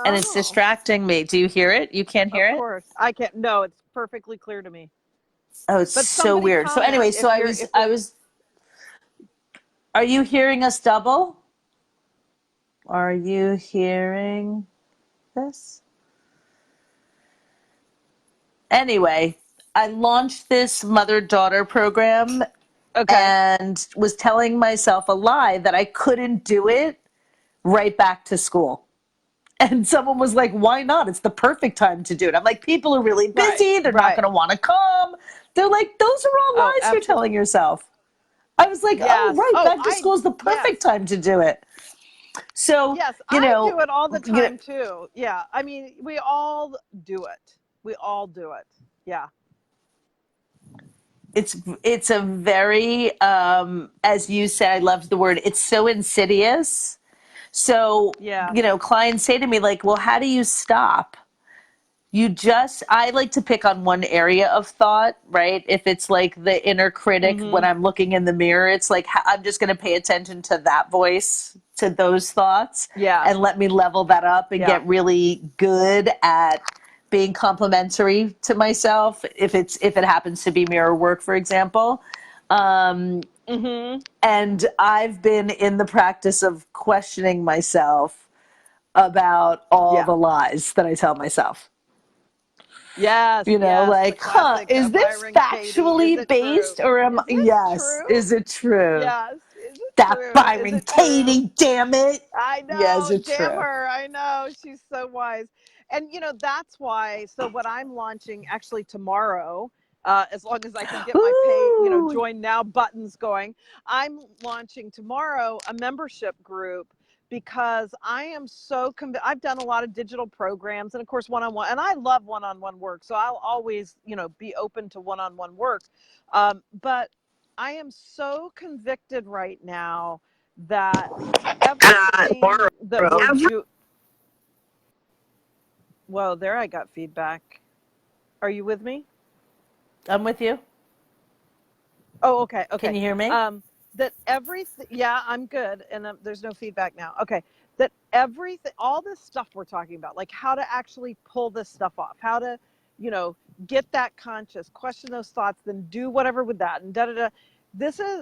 and it's Oh, distracting me. Do you hear it? You can't of hear it? course. I can't. No, it's perfectly clear to me. Oh, it's But so somebody weird. So comment anyway, so if you're if I it. was Are you hearing us double? Are you hearing this? Anyway, I launched this mother-daughter program Okay. and was telling myself a lie that I couldn't do it right back to school. And someone was like, why not? It's the perfect time to do it. I'm like, people are really Right. busy. They're not Right. going to want to come. They're like, those are all Oh, lies you're telling absolutely. yourself. I was like, oh, Yes. right. Oh, Back to school is the yes. perfect time to do it. So, Yes, you I know, do it all the you know time too. Yeah. I mean, we all do it. We all do it. Yeah. it's a very as you said, I loved the word, it's so insidious. So, Yeah. clients say to me like, well, how do you stop? I like to pick on one area of thought, right? If it's like the inner critic when Mhm. I'm looking in the mirror, it's like I'm just going to pay attention to that voice, to those thoughts, Yeah. and let me level that up and Yeah. get really good at being complimentary to myself if it happens to be mirror work, for example. Um, Mhm. and I've been in the practice of questioning myself about all Yeah. the lies that I tell myself. Yes, yes, the Like, classic is this Byron Katie. Is factually it true? based or Is this yes, true? is it true? Yes. Is it That true? Is Byron it true? Katie, damn it. I Yeah, is know, it damn true? her. I know. She's so wise. And that's why, so what I'm launching actually tomorrow, as long as I can get my pay, Ooh. join now buttons going, I'm launching tomorrow a membership group because I am so I've done a lot of digital programs and of course one-on-one, and I love one-on-one work. So I'll always, be open to one-on-one work. But I am so convicted right now that everything that we're do whoa, there I got feedback. Are you with me? I'm with you. Oh, okay, Can okay. you hear me? um that everything, yeah, I'm good, and there's no feedback now. Okay. That everything, all this stuff we're talking about, like how to actually pull this stuff off, how to you know get that conscious, question those thoughts, then do whatever with that, and da da da.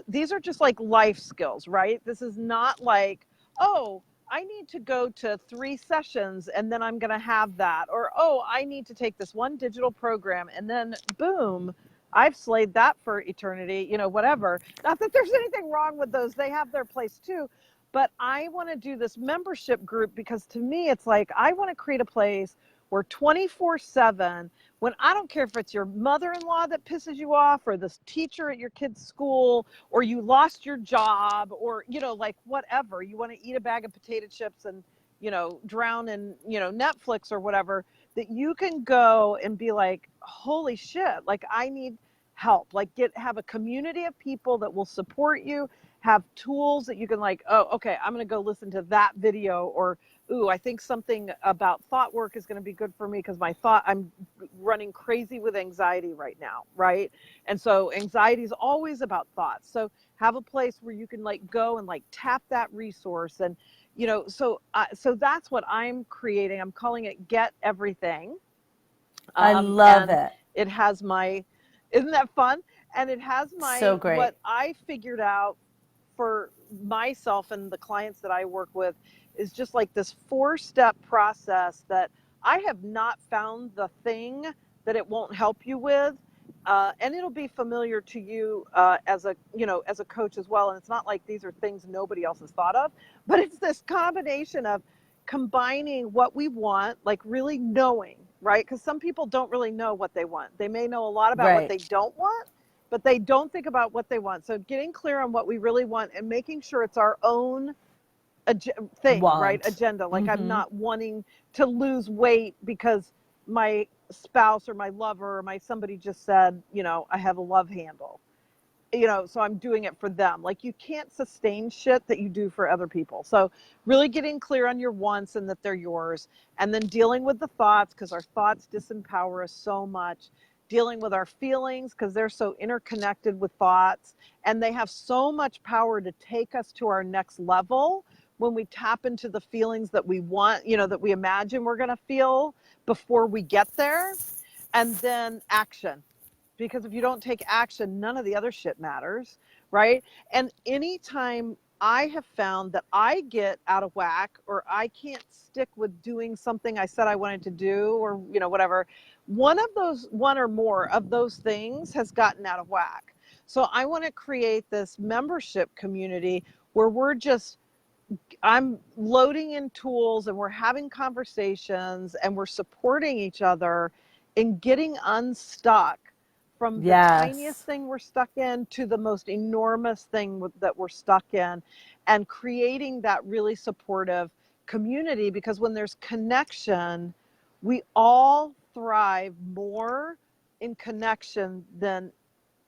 These are just like life skills, right? This is not like, oh, I need to go to 3 sessions and then I'm going to have that, or oh, I need to take this one digital program and then boom, I've slayed that for eternity, whatever. Not that there's anything wrong with those, they have their place too. But I want to do this membership group because to me, it's like I want to create a place where 24/7, when I don't care if it's your mother in law that pisses you off, or this teacher at your kid's school, or you lost your job, or, like whatever, you want to eat a bag of potato chips and, drown in, Netflix or whatever, that you can go and be like, holy shit, like I need help, like have a community of people that will support you, have tools that you can like, oh, okay, I'm going to go listen to that video, or ooh, I think something about thought work is going to be good for me because I'm running crazy with anxiety right now, right? And so anxiety is always about thoughts. So have a place where you can like go and like tap that resource, and so that's what I'm creating. I'm calling it Get Everything. I love And it. it has my, isn't that fun? And it has So what great. I figured out for myself and the clients that I work with is just like this 4-step process that I have not found the thing that it won't help you with. And it'll be familiar to you as a coach as well. And it's not like these are things nobody else has thought of, but it's this combination of combining what we want, like really knowing, right? Because some people don't really know what they want. They may know a lot about what Right. they don't want, but they don't think about what they want. So getting clear on what we really want and making sure it's our own thing, right? Want. Agenda. Like I'm Mm-hmm. not wanting to lose weight because my spouse or my lover or my somebody just said, I have a love handle. So I'm doing it for them. Like you can't sustain shit that you do for other people. So really getting clear on your wants and that they're yours, and then dealing with the thoughts, because our thoughts disempower us so much. Dealing with our feelings because they're so interconnected with thoughts, and they have so much power to take us to our next level when we tap into the feelings that we want, that we imagine we're going to feel before we get there. And then action, because if you don't take action, none of the other shit matters, right? And anytime I have found that I get out of whack or I can't stick with doing something I said I wanted to do or, whatever, one or more of those things has gotten out of whack. So I want to create this membership community where I'm loading in tools and we're having conversations and we're supporting each other in getting unstuck from the tiniest Yes. thing we're stuck in to the most enormous thing that we're stuck in, and creating that really supportive community, because when there's connection, we all thrive more in connection than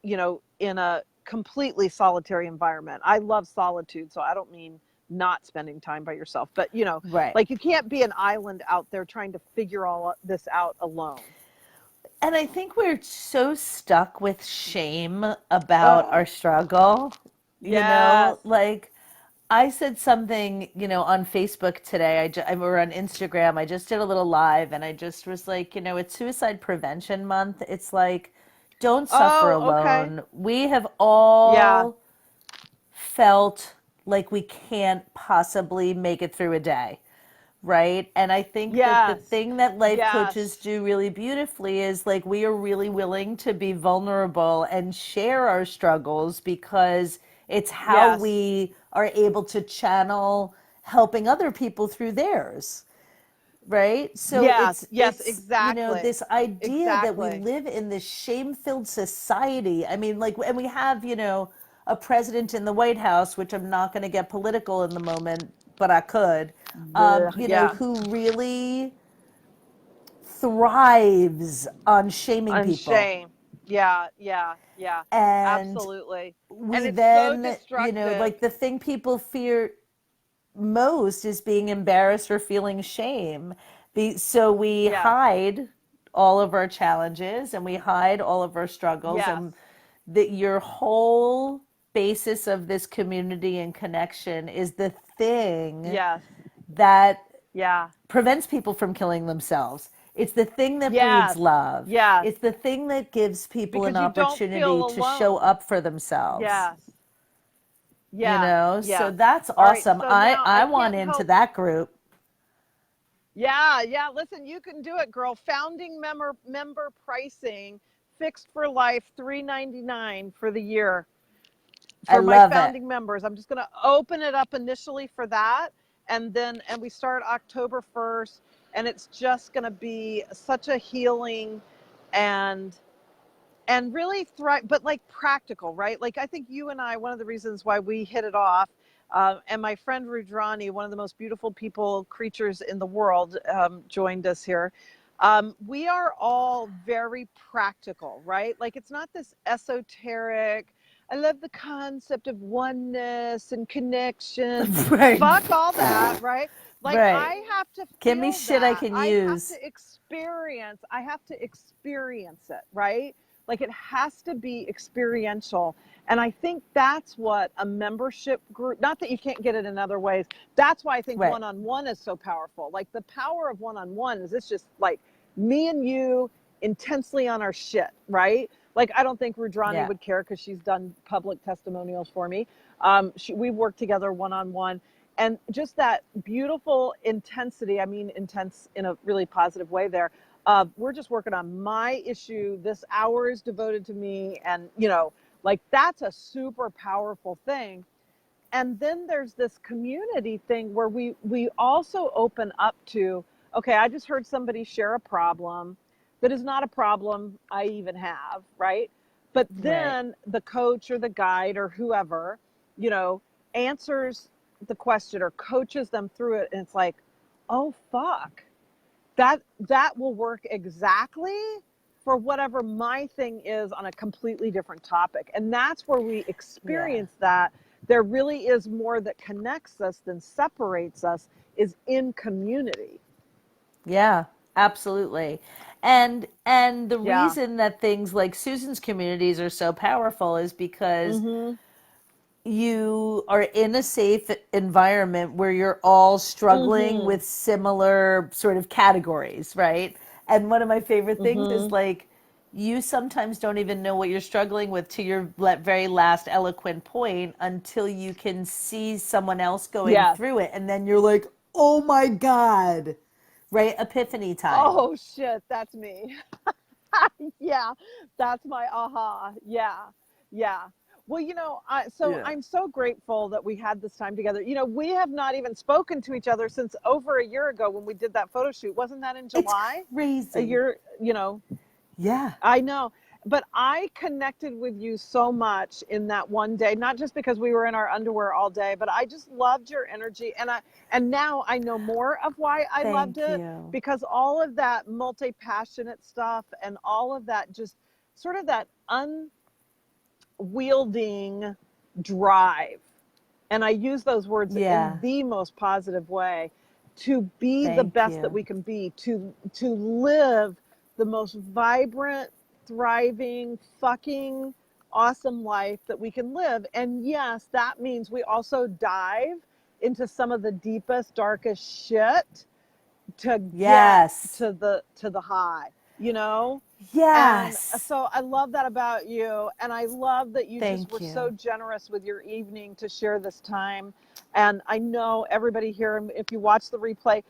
in a completely solitary environment. I love solitude, so I don't mean not spending time by yourself, but Right. like you can't be an island out there trying to figure all this out alone. And I think we're so stuck with shame about Oh, our struggle. yes. Like I said something, on Facebook today. Or on Instagram. I just did a little live, and I just was like, it's Suicide Prevention Month. It's like, don't suffer Oh, okay. alone. We have Yeah. all felt like we can't possibly make it through a day, right? And I think that the Yes. thing that life coaches Yes. do really beautifully is like we are really willing to be vulnerable and share our struggles, because it's how Yes. we are able to channel helping other people through theirs, right? So Yes. Yes. it's Exactly. this idea that we Exactly. live in this shame-filled society. I mean, like, and we have, a president in the White House, which I'm not going to get political in the moment, but I could, Yeah. who really thrives on shaming And people. shame. Yeah. Yeah. Yeah. And Absolutely. And we it's so then, destructive. like the thing people fear most is being embarrassed or feeling shame. So we Yes. hide all of our challenges and we hide all of our struggles, Yes. and that your whole basis of this community and connection is the thing Yes. that Yeah. prevents people from killing themselves. It's the thing that breeds Yes. love. Yes. It's the thing that gives people an Because you don't opportunity feel to show alone. up for themselves. Yes. Yes. So Yes. that's All right. awesome. So I now I I want can't into help. that group. Yeah. Yeah. Listen, you can do it, girl. Founding member pricing, fixed for life, $3.99 for the year I for my love it. founding members. I'm just going to open it up initially for that, and we start October 1st, and it's just going to be such a healing and really thrive, but like practical, right? Like I think you and I, one of the reasons why we hit it off, and my friend Rudrani, one of the most beautiful creatures in the world, joined us here. We are all very practical, right? Like it's not this esoteric. I love the concept of oneness and connection. Right. Fuck all that, right? Like Right. I have to Give me feel shit I that. can use. I have to experience it, right? Like it has to be experiential. And I think that's what a membership group, not that you can't get it in other ways. That's why I think Right. one on one is so powerful. Like the power of one on one is it's just like me and you intensely on our shit, right? Like I don't think Rudrani Yeah. would care because she's done public testimonials for me. We've worked together one on one. And just that beautiful intensity, I mean, intense in a really positive way there. We're just working on my issue. This hour is devoted to me. And, like that's a super powerful thing. And then there's this community thing where we also open up to, okay, I just heard somebody share a problem that is not a problem I even have, right? But Right. then the coach or the guide or whoever, you know, answers the question or coaches them through it, and it's like, oh fuck, that will work exactly for whatever my thing is on a completely different topic. And that's where we Yeah. experience that there really is more that connects us than separates us, is in community. Yeah. Absolutely. And the Yeah. reason that things like Susan's communities are so powerful is because Mhm. you are in a safe environment where you're all struggling Mhm. with similar sort of categories, right? And one of my favorite things is Mhm. like you sometimes don't even know what you're struggling with to your very last eloquent point until you can see someone else going Yes. through it. And then you're like, oh my God, right? Epiphany time. Oh shit, that's me. Yeah, that's my aha. Yeah, yeah. Well, so Yeah. I'm so grateful that we had this time together. We have not even spoken to each other since over a year ago when we did that photo shoot. Wasn't that in It's July? A crazy. year. Yeah. I know. But I connected with you so much in that one day, not just because we were in our underwear all day, but I just loved your energy. And now I know more of why I loved Thank it, you. because all of that multi-passionate stuff and all of that just sort of that unwielding drive, and I use those words in Yeah. the most positive way, to be the Thank best that you. we can be, to live the most vibrant, thriving, fucking awesome life that we can live. And yes, that means we also dive into some of the deepest, darkest shit to get Yes. to the high, you know? And Yes. so I love that about you. And I love that you just Thank were so you. generous with your evening to share this time. And I know everybody here, if you watch the replay,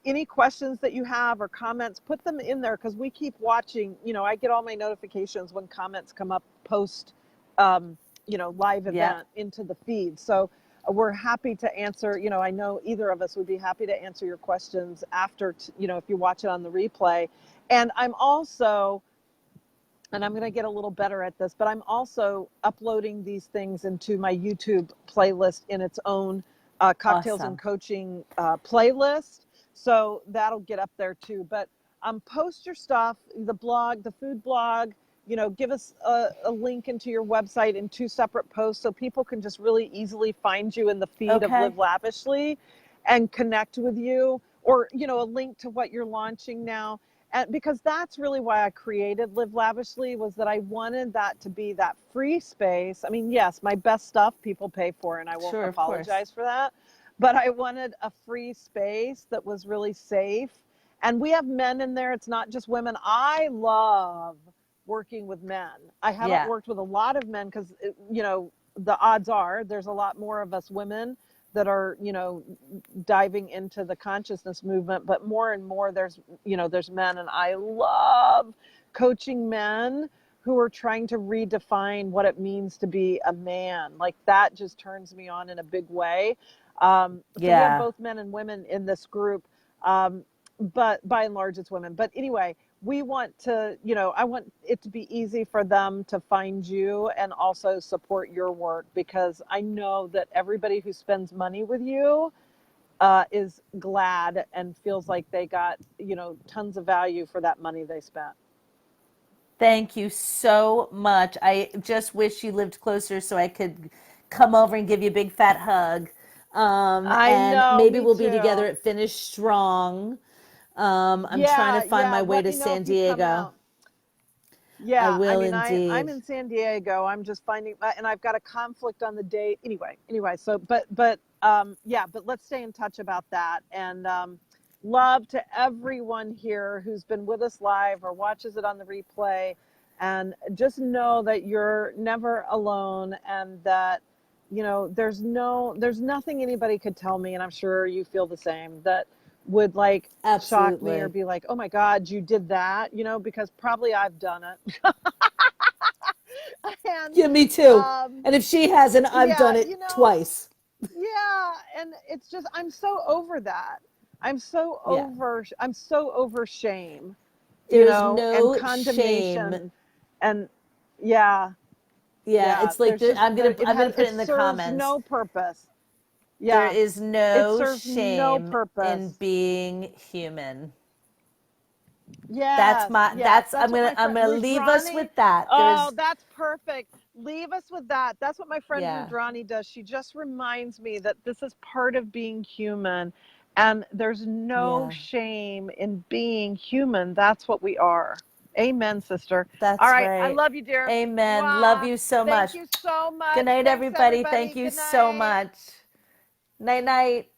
any questions that you have or comments, put them in there, because we keep watching. I get all my notifications when comments come up post, um, live Yep. event into the feed. So we're happy to answer. I know either of us would be happy to answer your questions after, if you watch it on the replay. And I'm going to get a little better at this, but I'm also uploading these things into my YouTube playlist in its own cocktails and Awesome. coaching playlist. So that'll get up there too. But post your stuff, the blog, the food blog, give us a link into your website in two separate posts so people can just really easily find you in the feed of Okay. Live Lavishly and connect with you, or, a link to what you're launching now. And because that's really why I created Live Lavishly, was that I wanted that to be that free space. I mean, yes, my best stuff people pay for, and I won't Sure, of course. apologize for that. But I wanted a free space that was really safe. And we have men in there. It's not just women. I love working with men. I haven't Yeah. worked with a lot of men because, the odds are there's a lot more of us women that are, diving into the consciousness movement, but more and more there's men. And I love coaching men who are trying to redefine what it means to be a man. Like, that just turns me on in a big way. So we have Yeah. both men and women in this group, but by and large it's women. But anyway, we want to, I want it to be easy for them to find you and also support your work, because I know that everybody who spends money with you is glad and feels like they got, tons of value for that money they spent. Thank you so much. I just wish you lived closer so I could come over and give you a big fat hug. I And know, maybe me we'll be together too. at Finish Strong. I'm trying to Yeah, find yeah. my way Let to me know San if you come Diego. out. I Yeah, I will mean, I'm indeed. in San Diego. I'm just finding, and I've got a conflict on the date. Anyway. So, but yeah, but let's stay in touch about that. And love to everyone here who's been with us live or watches it on the replay. And just know that you're never alone, and that, there's nothing anybody could tell me, and I'm sure you feel the same, that would like shock me or Absolutely. be like, oh my God, you did that, because probably I've done it. And Yeah, me too. um And if she hasn't, I've yeah, done it twice. yeah, and it's just, I'm so over that. Yeah. I'm so over shame, There is and no shame. condemnation. And yeah, Yeah, yeah, it's like there's just there I'm gonna put it it in the serves comments. no purpose. There Yeah, is it no serves no shame purpose. in being human. Yes, yes, That's that's what my I'm friend gonna leave us Rudrani. with that. Oh, There's that's perfect. Leave us with that. That's what my friend yeah, Rudrani does. She just reminds me that this is part of being human, and there's no yeah. shame in being human. That's what we are. Amen, sister. All That's right, I right. love you, dear. Amen. Love Mwah. you so Thank much. you so Good much. night, Thanks, everybody. Thank everybody. you Good so night. much. Night night.